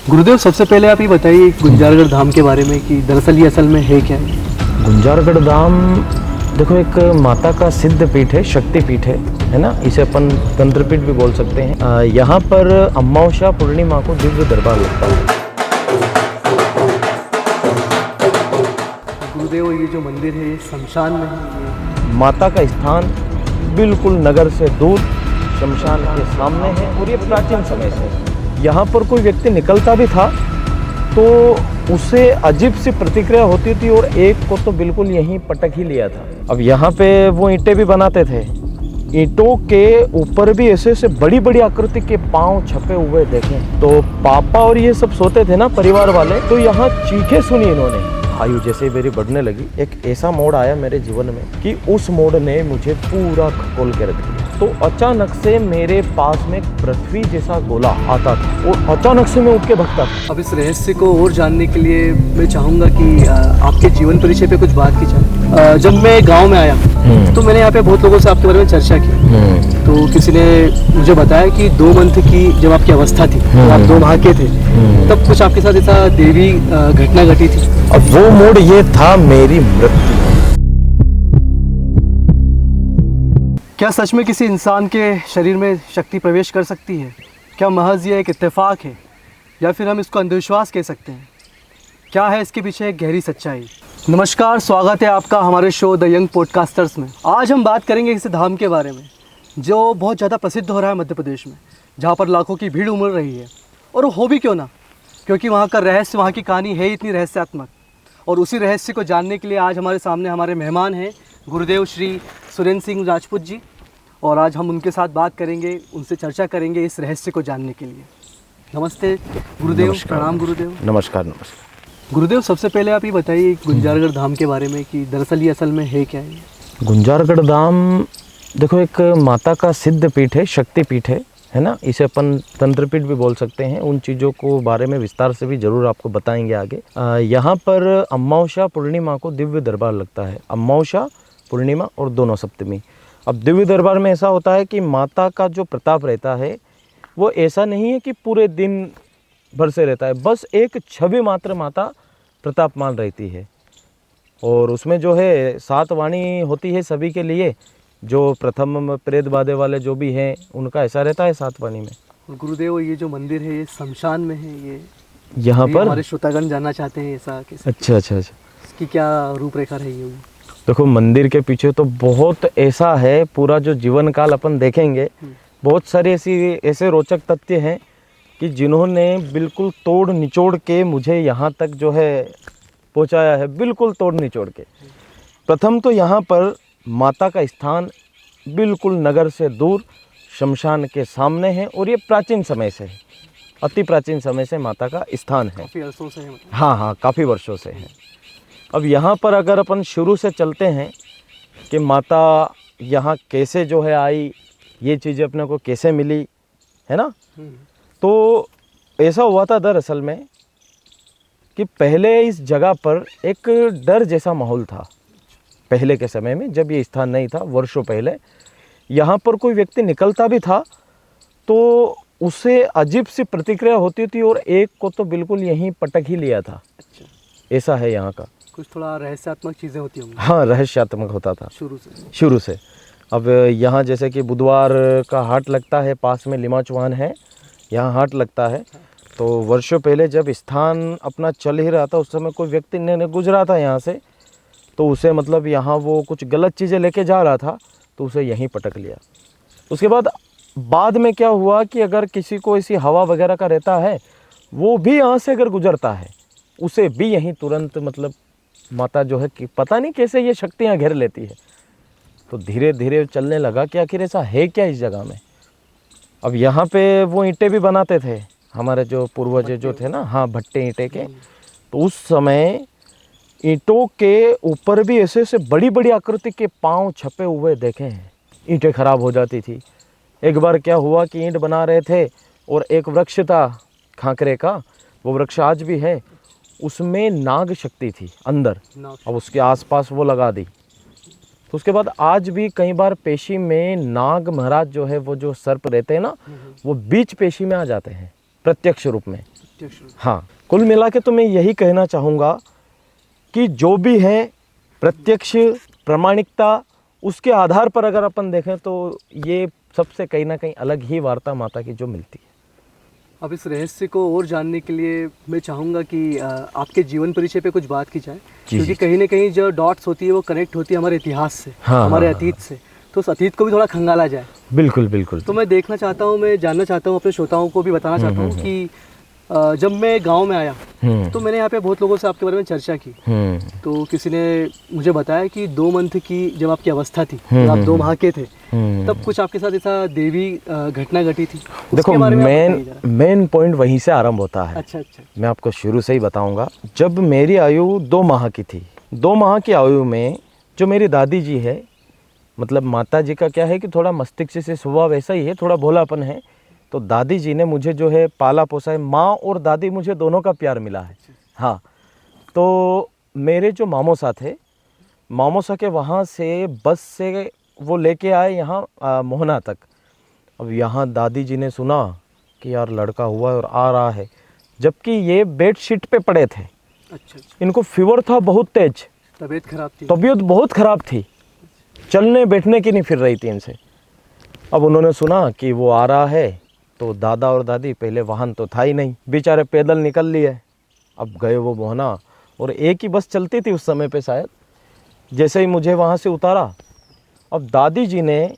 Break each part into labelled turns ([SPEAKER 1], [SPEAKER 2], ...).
[SPEAKER 1] गुरुदेव, सबसे पहले आप ये बताइए गुंजारगढ़ धाम के बारे में कि दरअसल ये असल में है क्या है।
[SPEAKER 2] गुंजारगढ़ धाम देखो एक माता का सिद्ध पीठ है, शक्ति पीठ है ना। इसे अपन तंत्रपीठ भी बोल सकते हैं। यहाँ पर अमावस्या पूर्णिमा को दिव्य दरबार लगता है।
[SPEAKER 1] गुरुदेव, ये जो मंदिर है ये शमशान में है। ये
[SPEAKER 2] माता का स्थान बिल्कुल नगर से दूर शमशान के सामने है और ये प्राचीन समय से है। यहाँ पर कोई व्यक्ति निकलता भी था तो उसे अजीब सी प्रतिक्रिया होती थी और एक को तो बिल्कुल यहीं पटक ही लिया था। अब यहाँ पे वो ईंटें भी बनाते थे, ईंटों के ऊपर भी ऐसे ऐसे बड़ी बड़ी आकृति के पांव छपे हुए देखें। तो पापा और ये सब सोते थे ना परिवार वाले, तो यहाँ चीखें सुनी इन्होंने। आयु जैसे मेरी बढ़ने लगी, एक ऐसा मोड़ आया मेरे जीवन में कि उस मोड़ ने मुझे पूरा खकोल के रख दिया। तो अचानक से मेरे पास में पृथ्वी जैसा गोला आता था और अचानक से मैं उठ के भगता था।
[SPEAKER 1] अब इस रहस्य को और जानने के लिए मैं चाहूँगा कि आपके जीवन परिचय पे कुछ बात की जाए। जब मैं गांव में आया तो मैंने यहाँ पे बहुत लोगों से आपके बारे में चर्चा की। तो किसी ने मुझे बताया कि 2 मंथ की जब आपकी अवस्था थी, तो आप 2 माह के थे, तब कुछ आपके साथ ऐसा देवी घटना घटी थी।
[SPEAKER 2] अब वो मोड़ ये था मेरी मृत्यु।
[SPEAKER 1] क्या सच में किसी इंसान के शरीर में शक्ति प्रवेश कर सकती है? क्या महज ये एक इत्तेफाक है या फिर हम इसको अंधविश्वास कह सकते हैं? क्या है इसके पीछे एक गहरी सच्चाई? नमस्कार, स्वागत है आपका हमारे शो द यंग पॉडकास्टर्स में। आज हम बात करेंगे इस धाम के बारे में जो बहुत ज़्यादा प्रसिद्ध हो रहा है मध्य प्रदेश में, जहाँ पर लाखों की भीड़ उमड़ रही है। और हो भी क्यों ना, क्योंकि वहाँ का रहस्य, वहाँ की कहानी है इतनी रहस्यात्मक। और उसी रहस्य को जानने के लिए आज हमारे सामने हमारे मेहमान हैं गुरुदेव श्री सुरेंद्र सिंह राजपूत जी। और आज हम उनके साथ बात करेंगे, उनसे चर्चा करेंगे इस रहस्य को जानने के लिए। नमस्ते गुरुदेव। प्रणाम गुरुदेव।
[SPEAKER 2] नमस्कार। नमस्कार
[SPEAKER 1] गुरुदेव, सबसे पहले आप ये बताइए गुंजारगढ़ धाम के बारे में कि दरअसल ये असल में है क्या है।
[SPEAKER 2] गुंजारगढ़ धाम देखो एक माता का सिद्ध पीठ है, शक्ति पीठ है ना। इसे अपन तंत्रपीठ भी बोल सकते हैं। उन चीज़ों को बारे में विस्तार से भी ज़रूर आपको बताएंगे आगे। यहाँ पर अमावस्या पूर्णिमा को दिव्य दरबार लगता है। अमावस्या, पूर्णिमा और दोनों सप्तमी। अब दिव्य दरबार में ऐसा होता है कि माता का जो प्रताप रहता है वो ऐसा नहीं है कि पूरे दिन भर से रहता है, बस एक छवि मात्र माता प्रतापमान रहती है। और उसमें जो है 7 वाणी होती है सभी के लिए। जो प्रथम प्रेत बाधे वाले जो भी हैं उनका ऐसा रहता है 7 वाणी में।
[SPEAKER 1] गुरुदेव, ये जो मंदिर है ये शमशान में है। ये
[SPEAKER 2] यहाँ पर
[SPEAKER 1] हमारे श्रोतागण जानना चाहते हैं ऐसा कैसे।
[SPEAKER 2] अच्छा।
[SPEAKER 1] इसकी क्या रूपरेखा रही होगी?
[SPEAKER 2] देखो मंदिर के पीछे तो बहुत ऐसा है, पूरा जो जीवन काल अपन देखेंगे बहुत सारे ऐसे रोचक तथ्य हैं कि जिन्होंने बिल्कुल तोड़ निचोड़ के मुझे यहाँ तक जो है पहुँचाया है, बिल्कुल तोड़ निचोड़ के। प्रथम तो यहाँ पर माता का स्थान बिल्कुल नगर से दूर शमशान के सामने है और ये प्राचीन समय से है, अति प्राचीन समय से माता का स्थान है।
[SPEAKER 1] काफ़ी वर्षों से है मतलब।
[SPEAKER 2] हाँ, काफ़ी वर्षों से है। अब यहाँ पर अगर अपन शुरू से चलते हैं कि माता यहाँ कैसे जो है आई, ये चीज़ें अपने को कैसे मिली, है ना। तो ऐसा हुआ था दरअसल में कि पहले इस जगह पर एक डर जैसा माहौल था। पहले के समय में जब ये स्थान नहीं था, वर्षों पहले, यहाँ पर कोई व्यक्ति निकलता भी था तो उसे अजीब सी प्रतिक्रिया होती थी और एक को तो बिल्कुल यहीं पटक ही लिया था।
[SPEAKER 1] अच्छा,
[SPEAKER 2] ऐसा है यहाँ का।
[SPEAKER 1] कुछ थोड़ा रहस्यात्मक चीज़ें होती होंगी।
[SPEAKER 2] हाँ, रहस्यात्मक होता था शुरू से। अब यहाँ जैसे कि बुधवार का हाट लगता है, पास में लिमाचवान है, यहाँ हाट लगता है। तो वर्षों पहले जब स्थान अपना चल ही रहा था, उस समय कोई व्यक्ति ने गुजरा था यहाँ से, तो उसे मतलब यहाँ वो कुछ गलत चीज़ें लेके जा रहा था तो उसे यहीं पटक लिया। उसके बाद में क्या हुआ कि अगर किसी को ऐसी हवा वगैरह का रहता है, वो भी यहाँ से अगर गुजरता है उसे भी यहीं तुरंत मतलब माता जो है कि पता नहीं कैसे ये शक्तियाँ घेर लेती है। तो धीरे धीरे चलने लगा कि आखिर ऐसा है क्या इस जगह में। अब यहाँ पे वो ईंटें भी बनाते थे हमारे जो पूर्वज जो थे ना, हाँ, भट्टे ईंटे के। तो उस समय ईंटों के ऊपर भी ऐसे ऐसे बड़ी बड़ी आकृति के पांव छपे हुए देखे हैं। ईंटें खराब हो जाती थी। एक बार क्या हुआ कि ईंट बना रहे थे और एक वृक्ष था खाकरे का, वो वृक्ष आज भी है, उसमें नाग शक्ति थी अंदर। अब उसके आसपास वो लगा दी। तो उसके बाद आज भी कई बार पेशी में नाग महाराज जो है, वो जो सर्प रहते हैं ना, वो बीच पेशी में आ जाते हैं। प्रत्यक्ष रूप में।
[SPEAKER 1] प्रत्यक्ष रूप।
[SPEAKER 2] हाँ, कुल मिला के तो मैं यही कहना चाहूँगा कि जो भी है प्रत्यक्ष प्रामाणिकता, उसके आधार पर अगर अपन देखें तो ये सबसे कहीं ना कहीं अलग ही वार्ता माता की जो मिलती है।
[SPEAKER 1] अब इस रहस्य को और जानने के लिए मैं चाहूँगा कि आपके जीवन परिचय पे कुछ बात की जाए, क्योंकि कहीं ना कहीं जो डॉट्स होती है वो कनेक्ट होती है हमारे इतिहास से, हमारे अतीत से, तो उस अतीत को भी थोड़ा खंगाला जाए।
[SPEAKER 2] बिल्कुल बिल्कुल।
[SPEAKER 1] तो मैं देखना चाहता हूँ, मैं जानना चाहता हूँ, अपने श्रोताओं को भी बताना चाहता हूँ कि जब मैं गांव में आया तो मैंने यहाँ पे बहुत लोगों से आपके बारे में चर्चा की। तो किसी ने मुझे बताया कि 2 मंथ की जब आपकी अवस्था थी, जब आप 2 माह के थे, तब कुछ आपके साथ ऐसा देवी घटना घटी थी।
[SPEAKER 2] देखो, मेन पॉइंट वहीं से आरंभ होता है।
[SPEAKER 1] अच्छा अच्छा।
[SPEAKER 2] मैं आपको शुरू से ही बताऊंगा। जब मेरी आयु 2 माह की थी, 2 माह की आयु में जो मेरी दादी जी है, मतलब माता जी का क्या है कि थोड़ा मस्तिष्क से स्वभाव ऐसा ही है, थोड़ा भोलापन है। तो दादी जी ने मुझे जो है पाला पोसा है। माँ और दादी, मुझे दोनों का प्यार मिला है। हाँ, तो मेरे जो मामोसा थे, मामोसा के वहाँ से बस से वो लेके आए यहाँ मोहना तक। अब यहाँ दादी जी ने सुना कि यार लड़का हुआ है और आ रहा है, जबकि ये बेडशीट पे पड़े थे।
[SPEAKER 1] अच्छा।
[SPEAKER 2] इनको फीवर था बहुत तेज,
[SPEAKER 1] तबीयत खराब थी,
[SPEAKER 2] तबीयत बहुत ख़राब थी, चलने बैठने की नहीं फिर रही थी इनसे। अब उन्होंने सुना कि वो आ रहा है, तो दादा और दादी, पहले वाहन तो था ही नहीं, बेचारे पैदल निकल लिए। अब गए वो मोहना, और एक ही बस चलती थी उस समय पे शायद। जैसे ही मुझे वहाँ से उतारा, अब दादी जी ने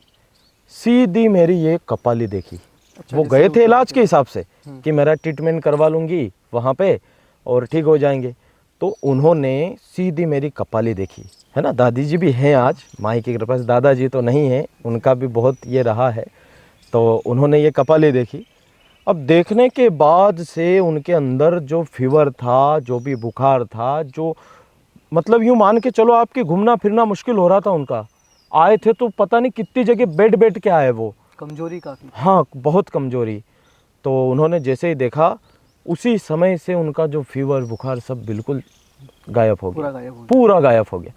[SPEAKER 2] सीधी मेरी ये कपाली देखी। वो गए थे इलाज के हिसाब से कि मेरा ट्रीटमेंट करवा लूँगी वहाँ पे और ठीक हो जाएंगे। तो उन्होंने सीधी मेरी कपाली देखी, है ना। दादी जी भी हैं आज, माई की कृपा से। दादाजी तो नहीं हैं, उनका भी बहुत ये रहा है। तो उन्होंने ये कपाली देखी। अब देखने के बाद से उनके अंदर जो फीवर था, जो भी बुखार था, जो मतलब यूँ मान के चलो आपके घूमना फिरना मुश्किल हो रहा था उनका। आए थे तो पता नहीं कितनी जगह बेड बैठ के आए वो।
[SPEAKER 1] कमजोरी काफ़ी।
[SPEAKER 2] हाँ, बहुत कमजोरी। तो उन्होंने जैसे ही देखा, उसी समय से उनका जो फीवर बुखार सब बिल्कुल गायब हो गया, पूरा गायब हो गया।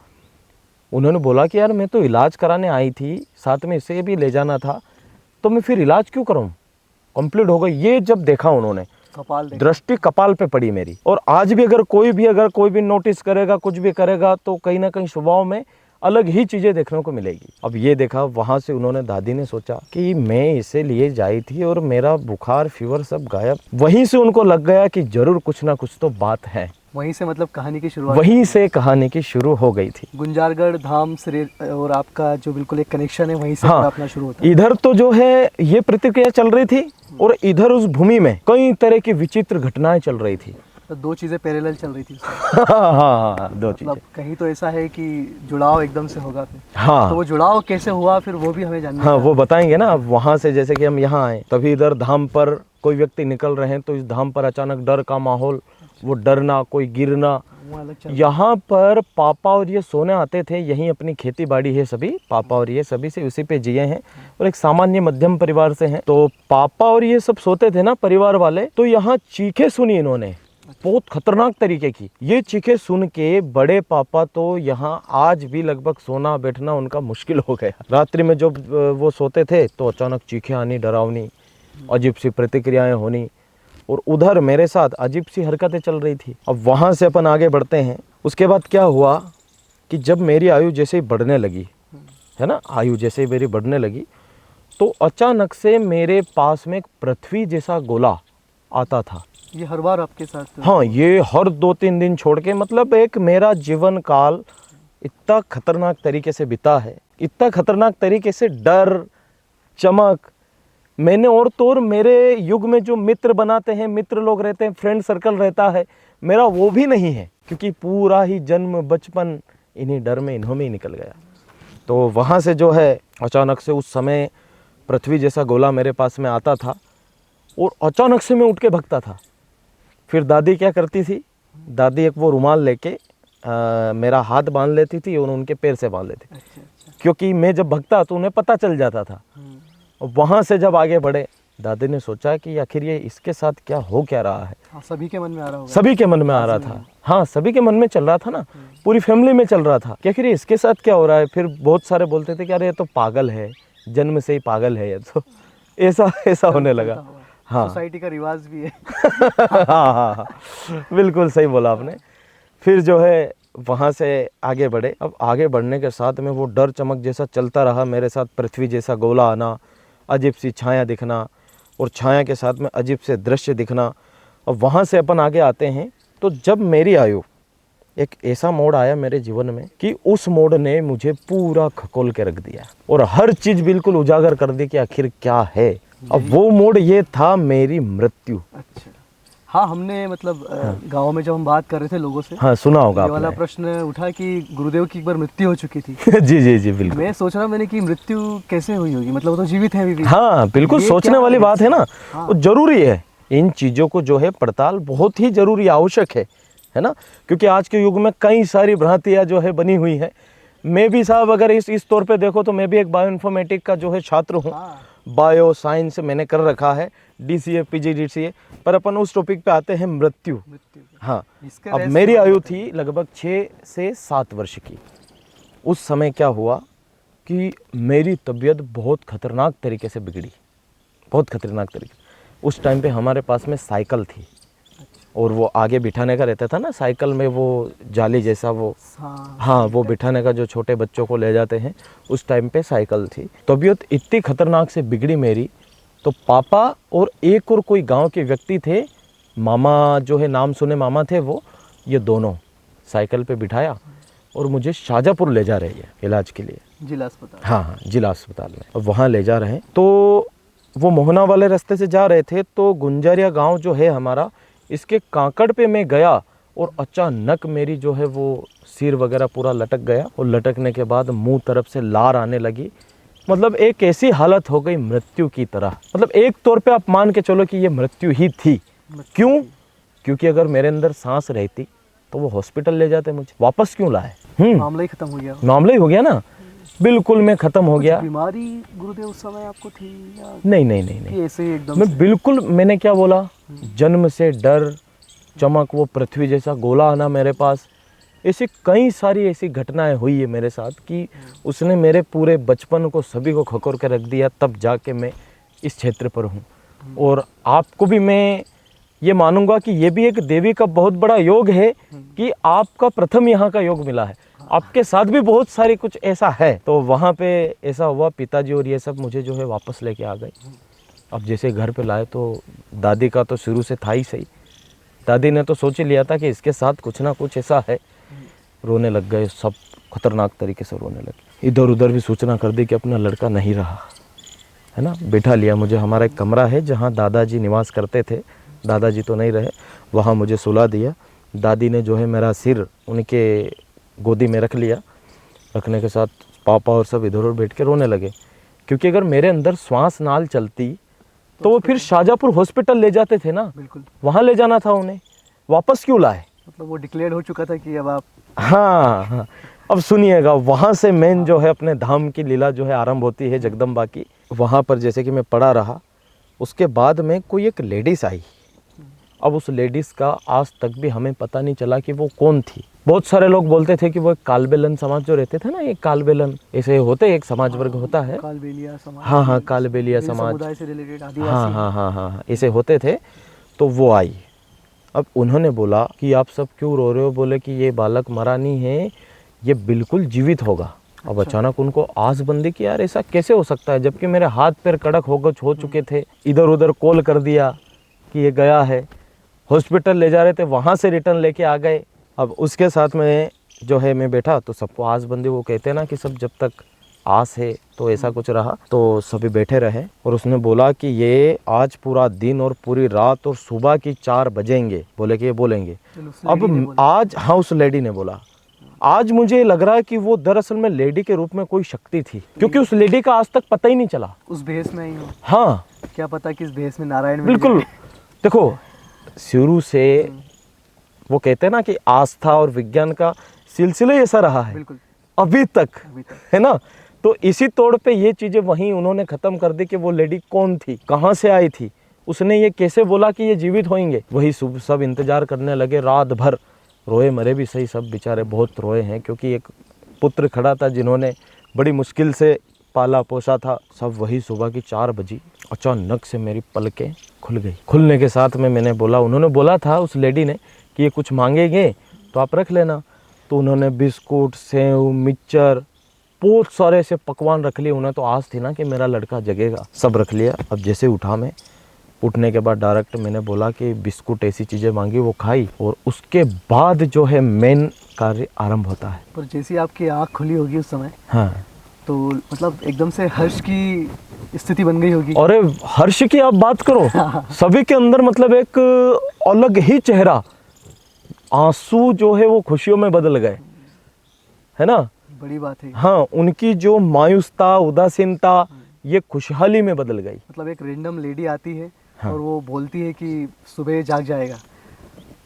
[SPEAKER 2] उन्होंने बोला कि यार मैं तो इलाज कराने आई थी, साथ में इसे भी ले जाना था, तो मैं फिर इलाज क्यों करूं, कंप्लीट हो गई। ये जब देखा उन्होंने, दृष्टि कपाल पे पड़ी मेरी। और आज भी अगर कोई भी नोटिस करेगा, कुछ भी करेगा, तो कहीं ना कहीं स्वभाव में अलग ही चीज़ें देखने को मिलेगी। अब ये देखा, वहाँ से उन्होंने, दादी ने सोचा कि मैं इसे लिए जाई थी और मेरा बुखार फीवर सब गायब। वहीं से उनको लग गया कि जरूर कुछ ना कुछ तो बात है।
[SPEAKER 1] वहीं से मतलब कहानी की शुरुआत,
[SPEAKER 2] वहीं से कहानी की शुरू हो गई थी।
[SPEAKER 1] गुंजारगढ़ धाम से और आपका जो बिल्कुल एक कनेक्शन है, वहीं से अपना शुरू होता है।
[SPEAKER 2] इधर तो जो है ये प्रतिक्रिया चल रही थी, और इधर उस भूमि में कई तरह की विचित्र घटनाएं चल रही थी।
[SPEAKER 1] तो 2 चीज़ें पैरेलल चल रही थी।
[SPEAKER 2] हाँ, 2 चीजें।
[SPEAKER 1] मतलब कहीं तो ऐसा है कि जुड़ाव एकदम से होगा फिर।
[SPEAKER 2] हाँ,
[SPEAKER 1] तो वो जुड़ाव कैसे हुआ फिर वो भी हमें जानना।
[SPEAKER 2] हाँ, वो बताएंगे ना। अब वहाँ से जैसे कि हम यहाँ आए, तभी इधर धाम पर कोई व्यक्ति निकल रहे हैं, तो इस धाम पर अचानक डर का माहौल, वो डरना, कोई गिरना। यहाँ पर पापा और ये सोने आते थे, यहीं अपनी खेती बाड़ी है सभी, पापा और ये सभी से उसी पे जिए हैं, और एक सामान्य मध्यम परिवार से हैं। तो पापा और ये सब सोते थे ना परिवार वाले, तो यहाँ चीखें सुनी इन्होंने, बहुत खतरनाक तरीके की। ये चीखें सुन के बड़े पापा तो यहाँ आज भी लगभग सोना बैठना उनका मुश्किल हो गया। रात्रि में जब वो सोते थे तो अचानक चीखें आनी, डरावनी, अजीब सी प्रतिक्रियाएं होनी, और उधर मेरे साथ अजीब सी हरकतें चल रही थी। अब वहाँ से अपन आगे बढ़ते हैं। उसके बाद क्या हुआ कि जब मेरी आयु जैसे ही बढ़ने लगी, है ना, आयु जैसे ही मेरी बढ़ने लगी, तो अचानक से मेरे पास में एक पृथ्वी जैसा गोला आता था।
[SPEAKER 1] ये हर बार आपके साथ?
[SPEAKER 2] हाँ, ये हर 2-3 दिन छोड़ के, मतलब एक मेरा जीवन काल इतना खतरनाक तरीके से बीता है, इतना खतरनाक तरीके से डर, चमक। मैंने और तो और मेरे युग में जो मित्र बनाते हैं, मित्र लोग रहते हैं, फ्रेंड सर्कल रहता है, मेरा वो भी नहीं है, क्योंकि पूरा ही जन्म बचपन इन्हीं डर में इन्हों में ही निकल गया। तो वहाँ से जो है अचानक से उस समय पृथ्वी जैसा गोला मेरे पास में आता था, और अचानक से मैं उठ के भगता था। फिर दादी क्या करती थी, दादी एक वो रुमाल लेके मेरा हाथ बांध लेती थी और उनके पैर से बांध लेती थी। अच्छा। क्योंकि मैं जब भगता तो उन्हें पता चल जाता था। और वहाँ से जब आगे बढ़े, दादी ने सोचा कि आखिर ये इसके साथ क्या हो क्या रहा है।
[SPEAKER 1] सभी के मन में आ रहा होगा।
[SPEAKER 2] सभी के मन में आ रहा था। हाँ, सभी के मन में चल रहा था ना, पूरी फैमिली में चल रहा था कि आखिर ये इसके साथ क्या हो रहा है। फिर बहुत सारे बोलते थे कि अरे ये तो पागल है, जन्म से ही पागल है ये तो, ऐसा होने लगा। हाँ
[SPEAKER 1] सोसाइटी का रिवाज भी है।
[SPEAKER 2] हाँ हाँ हाँ, बिल्कुल सही बोला आपने। फिर जो है वहाँ से आगे बढ़े। अब आगे बढ़ने के साथ में वो डर चमक जैसा चलता रहा मेरे साथ, पृथ्वी जैसा गोला आना, अजीब सी छाया दिखना, और छाया के साथ में अजीब से दृश्य दिखना। अब वहाँ से अपन आगे आते हैं तो जब मेरी आयु, एक ऐसा मोड़ आया मेरे जीवन में कि उस मोड़ ने मुझे पूरा खकोल के रख दिया और हर चीज़ बिल्कुल उजागर कर दी कि आखिर क्या है। अब वो मोड़ ये था मेरी मृत्यु।
[SPEAKER 1] अच्छा, हाँ, हमने मतलब गांव में जब हम बात कर रहे थे लोगों से,
[SPEAKER 2] हाँ सुना होगा
[SPEAKER 1] ये वाला
[SPEAKER 2] आपने।
[SPEAKER 1] प्रश्न उठा कि गुरुदेव की एक बार मृत्यु हो चुकी थी।
[SPEAKER 2] जी जी जी बिल्कुल।
[SPEAKER 1] मैं सोच रहा मैंने कि मृत्यु कैसे हुई होगी, मतलब वो तो जीवित है अभी भी।
[SPEAKER 2] हाँ बिल्कुल,
[SPEAKER 1] ये
[SPEAKER 2] सोचने
[SPEAKER 1] क्या
[SPEAKER 2] वाली बात है ना।
[SPEAKER 1] हाँ।
[SPEAKER 2] वो जरूरी है, इन चीज़ों को जो है पड़ताल बहुत ही जरूरी आवश्यक है ना, क्योंकि आज के युग में कई सारी भ्रांतियाँ जो है बनी हुई है। मैं भी साहब अगर इस तौर पे देखो तो मैं भी एक बायो इन्फॉर्मेटिक का जो है छात्र हूँ।
[SPEAKER 1] हाँ।
[SPEAKER 2] बायो साइंस मैंने कर रखा है, DCA PGDCA। पर अपन उस टॉपिक पे आते हैं मृत्यु। हाँ,
[SPEAKER 1] इसका
[SPEAKER 2] अब
[SPEAKER 1] रहस्य
[SPEAKER 2] मेरी
[SPEAKER 1] क्या
[SPEAKER 2] आयु
[SPEAKER 1] होता
[SPEAKER 2] थी लगभग 6 से 7 वर्ष की। उस समय क्या हुआ कि मेरी तबीयत बहुत खतरनाक तरीके से बिगड़ी, बहुत खतरनाक तरीके। उस टाइम पे हमारे पास में साइकिल थी और वो आगे बिठाने का रहता था ना साइकिल में, वो जाली जैसा वो, हाँ वो बिठाने का जो छोटे बच्चों को ले जाते हैं, उस टाइम पे साइकिल थी। तबीयत इतनी खतरनाक से बिगड़ी मेरी, तो पापा और एक और कोई गांव के व्यक्ति थे, मामा जो है, नाम सुने मामा थे वो, ये दोनों साइकिल पे बिठाया और मुझे शाहजहाँपुर ले जा रहे हैं इलाज के लिए,
[SPEAKER 1] जिला अस्पताल।
[SPEAKER 2] हाँ हाँ जिला अस्पताल में। अब वहाँ ले जा रहे हैं तो वो मोहना वाले रास्ते से जा रहे थे, तो गुंजारिया गांव जो है हमारा, इसके कांकड़ पे मैं गया और अचानक मेरी जो है वो सिर वगैरह पूरा लटक गया, और लटकने के बाद मुंह तरफ से लार आने लगी। मतलब एक ऐसी हालत हो गई मृत्यु की तरह। मतलब एक तौर पे आप मान के चलो कि ये मृत्यु ही थी। क्यों? क्योंकि अगर मेरे अंदर सांस रहती तो वो हॉस्पिटल ले जाते मुझे, वापस क्यों लाए?
[SPEAKER 1] मामला ही खत्म हो गया।
[SPEAKER 2] मामला ही हो गया ना, बिल्कुल मैं खत्म हो गया।
[SPEAKER 1] बीमारी गुरुदेव उस समय आपको थी या
[SPEAKER 2] नहीं नहीं नहीं नहीं,
[SPEAKER 1] ऐसे ही एकदम
[SPEAKER 2] मैं बिल्कुल, मैंने क्या बोला, जन्म से डर चमक, वो पृथ्वी जैसा गोला आना मेरे पास, ऐसी कई सारी ऐसी घटनाएं हुई है मेरे साथ कि उसने मेरे पूरे बचपन को सभी को खकोर के रख दिया। तब जाके मैं इस क्षेत्र पर हूँ। और आपको भी मैं ये मानूंगा कि ये भी एक देवी का बहुत बड़ा योग है कि आपका प्रथम यहाँ का योग मिला है। आपके साथ भी बहुत सारी कुछ ऐसा है। तो वहाँ पे ऐसा हुआ, पिताजी और ये सब मुझे जो है वापस लेके आ गए। अब जैसे घर पे लाए तो दादी का तो शुरू से था ही सही। दादी ने तो सोच ही लिया था कि इसके साथ कुछ ना कुछ ऐसा है। रोने लग गए सब, खतरनाक तरीके से रोने लगे। इधर उधर भी सूचना कर दी कि अपना लड़का नहीं रहा, है ना। बैठा लिया मुझे, हमारा एक कमरा है जहाँ दादाजी निवास करते थे, दादाजी तो नहीं रहे, वहाँ मुझे सुला दिया। दादी ने जो है मेरा सिर उनके गोदी में रख लिया। रखने के साथ पापा और सब इधर उधर बैठ के रोने लगे, क्योंकि अगर मेरे अंदर श्वास नाल चलती तो वो फिर शाहजहाँपुर हॉस्पिटल ले जाते थे ना,
[SPEAKER 1] बिल्कुल
[SPEAKER 2] वहाँ ले जाना था उन्हें, वापस क्यों लाए?
[SPEAKER 1] मतलब वो डिक्लेयर हो चुका था कि अब आप,
[SPEAKER 2] हाँ हाँ, अब सुनिएगा, वहाँ से मेन जो है अपने धाम की लीला जो है आरंभ होती है जगदम्बा की। वहाँ पर जैसे कि मैं पड़ा रहा, उसके बाद में कोई एक लेडीज़ आई। अब उस लेडीज़ का आज तक भी हमें पता नहीं चला कि वो कौन थी। बहुत सारे लोग बोलते थे कि वो एक कालबेलन समाज जो रहते थे ना, ये कालबेलन ऐसे होते, एक समाज वर्ग होता है,
[SPEAKER 1] कालबेलिया समाज,
[SPEAKER 2] हाँ हाँ कालबेलिया
[SPEAKER 1] मेरे
[SPEAKER 2] समाज,
[SPEAKER 1] समुदाय से रिलेटेड आदिवासी,
[SPEAKER 2] हाँ हाँ हाँ हाँ हाँ ऐसे होते थे। तो वो आई। अब उन्होंने बोला कि आप सब क्यों रो रहे हो? बोले कि ये बालक मरा नहीं है, ये बिल्कुल जीवित होगा। अब अचानक उनको आसबंदी की, यार ऐसा कैसे हो सकता है, जबकि मेरे हाथ पैर कड़क हो चुके थे। इधर उधर कॉल कर दिया कि ये गया है, हॉस्पिटल ले जा रहे थे, वहाँ से रिटर्न लेके आ गए। अब उसके साथ में जो है मैं बैठा तो सबको आसबंदी, वो कहते हैं ना कि सब जब तक आस है, तो ऐसा कुछ रहा। तो सभी बैठे रहे और उसने बोला कि ये आज पूरा दिन और पूरी रात और सुबह की 4 बजेंगे, बोले कि ये बोलेंगे। अब आज, हाँ उस लेडी ने बोला, आज मुझे लग रहा है कि वो दरअसल में लेडी के रूप में कोई शक्ति थी, क्योंकि उस लेडी का आज तक पता ही नहीं चला।
[SPEAKER 1] उस भेष में ही हो?
[SPEAKER 2] हाँ,
[SPEAKER 1] क्या पता किस भेष में नारायण
[SPEAKER 2] बिल्कुल। देखो शुरू से वो कहते हैं ना कि आस्था और विज्ञान का सिलसिला ऐसा रहा है अभी तक, है ना। तो इसी तौर पे ये चीजें वहीं उन्होंने खत्म कर दी कि वो लेडी कौन थी, कहाँ से आई थी, उसने ये कैसे बोला कि ये जीवित होंगे। वही सब इंतजार करने लगे, रात भर रोए मरे भी सही, सब बेचारे बहुत रोए हैं, क्योंकि एक पुत्र खड़ा था जिन्होंने बड़ी मुश्किल से पाला पोसा था। सब वही सुबह की 4 बजी अचानक से मेरी पलकें खुल गई। खुलने के साथ में मैंने बोला, उन्होंने बोला था उस लेडी ने कि ये कुछ मांगेंगे तो आप रख लेना। तो उन्होंने बिस्कुट, सेव, मिक्सचर, बहुत सारे ऐसे पकवान रख लिए। उन्हें तो आस थी ना कि मेरा लड़का जगेगा, सब रख लिया। अब जैसे उठा मैं, उठने के बाद डायरेक्ट मैंने बोला कि बिस्कुट, ऐसी चीज़ें मांगी, वो खाई। और उसके बाद जो है मेन कार्य आरंभ होता है।
[SPEAKER 1] पर जैसी आपकी आँख खुली होगी उस समय,
[SPEAKER 2] हाँ,
[SPEAKER 1] तो मतलब एकदम से हर्ष की स्थिति बन गई होगी।
[SPEAKER 2] अरे हर्ष की आप बात करो, सभी के अंदर मतलब एक अलग ही चेहरा, आंसू जो है वो खुशियों में बदल गए, है ना।
[SPEAKER 1] बड़ी बात है।
[SPEAKER 2] हाँ, उनकी जो मायूसता, उदासीनता, ये खुशहाली में बदल गई।
[SPEAKER 1] मतलब एक रैंडम लेडी आती है,
[SPEAKER 2] हाँ।
[SPEAKER 1] और वो बोलती है कि सुबह जाग जाएगा,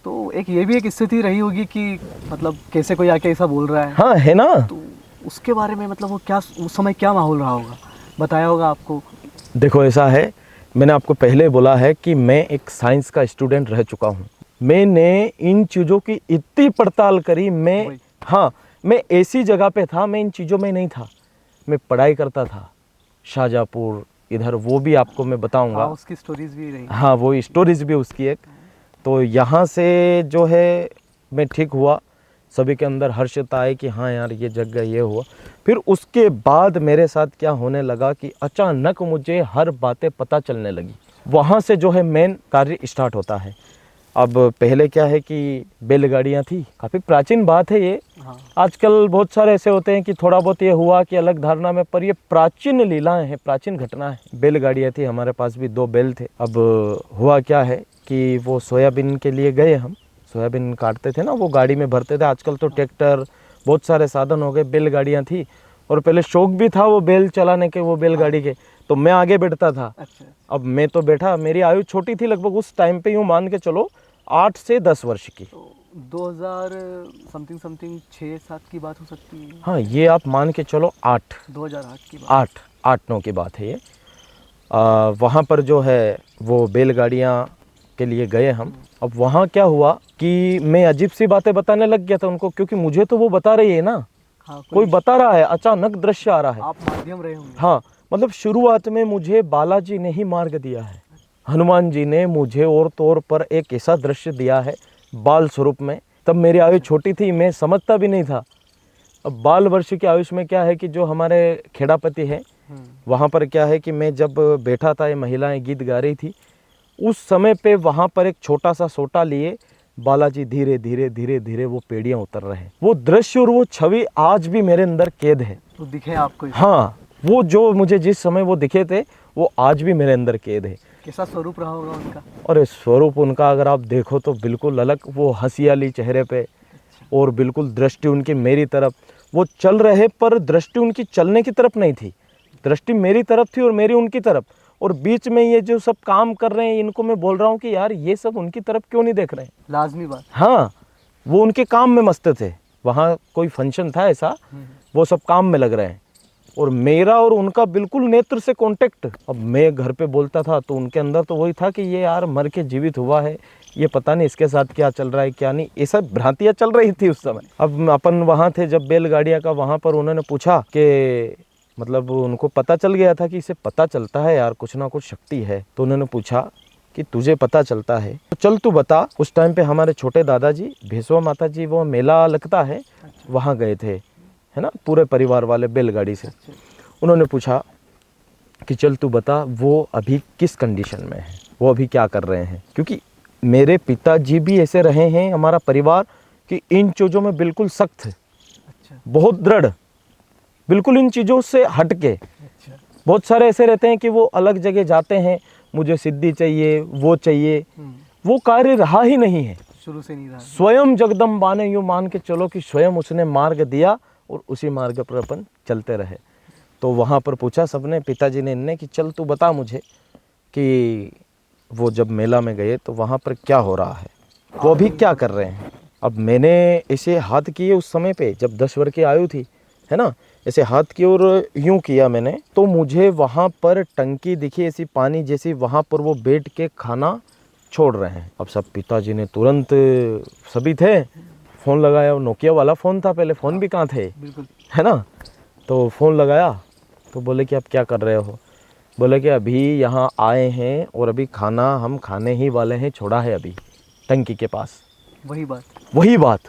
[SPEAKER 1] तो एक ये भी एक स्थिति रही होगी कि मतलब कैसे कोई आके ऐसा बोल रहा है।
[SPEAKER 2] हाँ, है ना।
[SPEAKER 1] तो उसके बारे में मतलब वो क्या, उस समय क्या माहौल रहा होगा, बताया होगा आपको?
[SPEAKER 2] देखो ऐसा है, मैंने आपको पहले बोला है कि मैं एक साइंस का स्टूडेंट रह चुका हूँ। मैंने इन चीज़ों की इतनी पड़ताल करी। मैं ऐसी जगह पे था, मैं इन चीज़ों में नहीं था। मैं पढ़ाई करता था शाहजहाँपुर इधर, वो भी आपको मैं बताऊंगा।
[SPEAKER 1] उसकी स्टोरीज भी रही।
[SPEAKER 2] हाँ, वो स्टोरीज भी उसकी एक। तो यहाँ से जो है मैं ठीक हुआ, सभी के अंदर हर्षता आई कि हाँ यार ये जग गया, ये हुआ। फिर उसके बाद मेरे साथ क्या होने लगा कि अचानक मुझे हर बातें पता चलने लगी। वहाँ से जो है मेन कार्य स्टार्ट होता है। अब पहले क्या है कि बैलगाड़ियाँ थी, काफ़ी प्राचीन बात है ये।
[SPEAKER 1] हाँ।
[SPEAKER 2] आजकल बहुत सारे ऐसे होते हैं कि थोड़ा बहुत ये हुआ कि अलग धारणा में, पर ये प्राचीन लीलाएं हैं, प्राचीन घटना है। बैलगाड़ियाँ थी, हमारे पास भी 2 बैल थे। अब हुआ क्या है कि वो सोयाबीन के लिए गए, हम सोयाबीन काटते थे ना, वो गाड़ी में भरते थे। आजकल तो ट्रैक्टर, बहुत सारे साधन हो गए, बैलगाड़ियाँ थी। और पहले शौक भी था वो बैल चलाने के, वो बैलगाड़ी के, तो मैं आगे बैठता था।
[SPEAKER 1] अच्छा।
[SPEAKER 2] अब मैं तो बैठा, मेरी आयु छोटी थी, लगभग उस टाइम पे यूँ मान के चलो 8 से 10 वर्ष की।
[SPEAKER 1] तो 2000 समथिंग 6-7 की बात हो सकती है।
[SPEAKER 2] हाँ, ये आप मान के चलो 8,
[SPEAKER 1] 2008 की बात।
[SPEAKER 2] 8-9 की बात है ये। वहाँ पर जो है वो बैलगाड़ियाँ के लिए गए हम। अब वहाँ क्या हुआ कि मैं अजीब सी बातें बताने लग गया था उनको, क्योंकि मुझे तो वो बता रही है ना।
[SPEAKER 1] हाँ,
[SPEAKER 2] कोई बता रहा है, अचानक दृश्य आ रहा है।
[SPEAKER 1] आप माध्यम रहे होंगे।
[SPEAKER 2] हाँ, मतलब शुरुआत में मुझे बालाजी ने ही मार्ग दिया है। हनुमान जी ने मुझे और तौर पर एक ऐसा दृश्य दिया है बाल स्वरूप में। तब मेरी आयु छोटी थी, मैं समझता भी नहीं था। अब बाल वर्ष की आयुष में क्या है कि जो हमारे खेड़ापति है, वहाँ पर क्या है कि मैं जब बैठा था, ये महिलाएं गीत गा रही थी, उस समय पे वहाँ पर एक छोटा सा सोटा लिए बालाजी धीरे धीरे धीरे धीरे वो पेड़ियाँ उतर रहे हैं। वो दृश्य और वो छवि आज भी मेरे अंदर कैद है।
[SPEAKER 1] तो दिखे आपको?
[SPEAKER 2] हाँ, वो जो मुझे जिस समय वो दिखे थे, वो आज भी मेरे अंदर कैद है।
[SPEAKER 1] कैसा स्वरूप रहा होगा उनका?
[SPEAKER 2] और स्वरूप उनका अगर आप देखो तो बिल्कुल अलग, वो हंसियाली चेहरे पे, और बिल्कुल दृष्टि उनकी मेरी तरफ। वो चल रहे पर दृष्टि उनकी चलने की तरफ नहीं थी, दृष्टि मेरी तरफ थी और मेरी उनकी तरफ। और बीच में ये जो सब काम कर रहे हैं, इनको मैं बोल रहा हूँ कि यार ये सब उनकी तरफ क्यों नहीं देख रहे हैं।
[SPEAKER 1] लाजमी बात।
[SPEAKER 2] हाँ, वो उनके काम में मस्त थे। वहाँ कोई फंक्शन था ऐसा, वो सब काम में लग रहे हैं, और मेरा और उनका बिल्कुल नेत्र से कांटेक्ट। अब मैं घर पे बोलता था तो उनके अंदर तो वही था कि ये यार मर के जीवित हुआ है, ये पता नहीं इसके साथ क्या चल रहा है क्या नहीं, ये सब भ्रांतियाँ चल रही थी उस समय। अब अपन वहाँ थे जब बैलगाड़ियाँ का, वहाँ पर उन्होंने पूछा कि मतलब उनको पता चल गया था कि इसे पता चलता है यार कुछ ना कुछ शक्ति है। तो उन्होंने पूछा कि तुझे पता चलता है तो चल तू बता। उस टाइम पे हमारे छोटे दादाजी, भेसवा माता जी, वो मेला लगता है, वहाँ गए थे, है ना, पूरे परिवार वाले बैलगाड़ी से। उन्होंने पूछा कि चल तू बता वो अभी किस कंडीशन में है, वो अभी क्या कर रहे हैं। क्योंकि मेरे पिताजी भी ऐसे रहे हैं, हमारा परिवार, कि इन चीज़ों में बिल्कुल सख्त है, बहुत दृढ़, बिल्कुल इन चीज़ों से हट के। बहुत सारे ऐसे रहते हैं कि वो अलग जगह जाते हैं, मुझे सिद्धि चाहिए, वो चाहिए, वो कार्य रहा ही नहीं है,
[SPEAKER 1] शुरू से नहीं रहा।
[SPEAKER 2] स्वयं जगदम्बा ने यूँ मान के चलो कि स्वयं उसने मार्ग दिया और उसी मार्ग पर अपन चलते रहे। तो वहाँ पर पूछा सबने, पिताजी ने इनने, कि चल तू बता मुझे कि वो जब मेला में गए तो वहाँ पर क्या हो रहा है, वो अभी क्या कर रहे हैं। अब मैंने ऐसे हाथ किए उस समय पे, जब 10 वर्ष की आयु थी, है ना, ऐसे हाथ की और यूँ किया मैंने, तो मुझे वहाँ पर टंकी दिखी ऐसी पानी जैसी, वहाँ पर वो बैठ के खाना छोड़ रहे हैं। अब सब पिताजी ने तुरंत, सभी थे, फ़ोन लगाया। नोकिया वाला फ़ोन था पहले, फ़ोन भी कहाँ थे,
[SPEAKER 1] बिल्कुल,
[SPEAKER 2] है ना। तो फ़ोन लगाया तो बोले कि आप क्या कर रहे हो। बोले कि अभी यहाँ आए हैं और अभी खाना हम खाने ही वाले हैं, छोड़ा है अभी टंकी के पास।
[SPEAKER 1] वही बात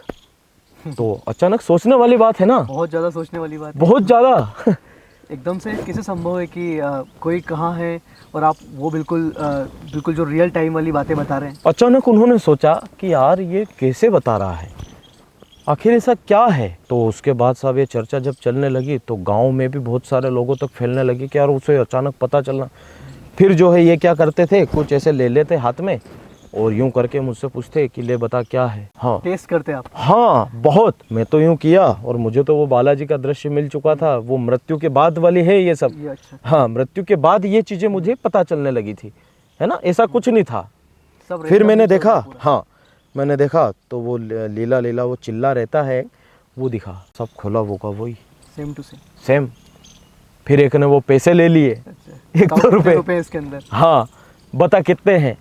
[SPEAKER 2] तो अचानक सोचने वाली बात है ना,
[SPEAKER 1] बहुत ज़्यादा सोचने वाली बात है।
[SPEAKER 2] बहुत ज़्यादा।
[SPEAKER 1] एकदम से कैसे संभव है कि कोई कहाँ है और आप वो बिल्कुल जो रियल टाइम वाली बातें बता रहे हैं।
[SPEAKER 2] अचानक उन्होंने सोचा कि यार ये कैसे बता रहा है, आखिर ऐसा क्या है। तो उसके बाद साहब ये चर्चा जब चलने लगी तो गांव में भी बहुत सारे लोगों तक फैलने लगी कि यार उसे अचानक पता चलना। फिर जो है ये क्या करते थे, कुछ ऐसे ले लेते हाथ में और यूं करके मुझसे पूछते कि ले बता क्या है। हाँ,
[SPEAKER 1] टेस्ट करते आप?
[SPEAKER 2] हाँ बहुत। मैं तो यूं किया और मुझे तो वो बालाजी का दृश्य मिल चुका था, वो मृत्यु के बाद वाली है ये सब।
[SPEAKER 1] ये अच्छा।
[SPEAKER 2] हाँ, मृत्यु के बाद ये चीज़ें मुझे पता चलने लगी थी, है ना, ऐसा कुछ नहीं था।
[SPEAKER 1] सब
[SPEAKER 2] फिर मैंने
[SPEAKER 1] random
[SPEAKER 2] देखा,
[SPEAKER 1] पूरा।
[SPEAKER 2] हाँ मैंने देखा तो वो लीला लीला वो चिल्ला रहता है, वो दिखा, सब खुला वो का वही
[SPEAKER 1] सेम टू सेम।
[SPEAKER 2] सेम। फिर एक ने वो पैसे ले लिए,
[SPEAKER 1] अच्छा।
[SPEAKER 2] 1-2 रुपए
[SPEAKER 1] इसके अंदर।
[SPEAKER 2] हाँ, बता कितने हैं।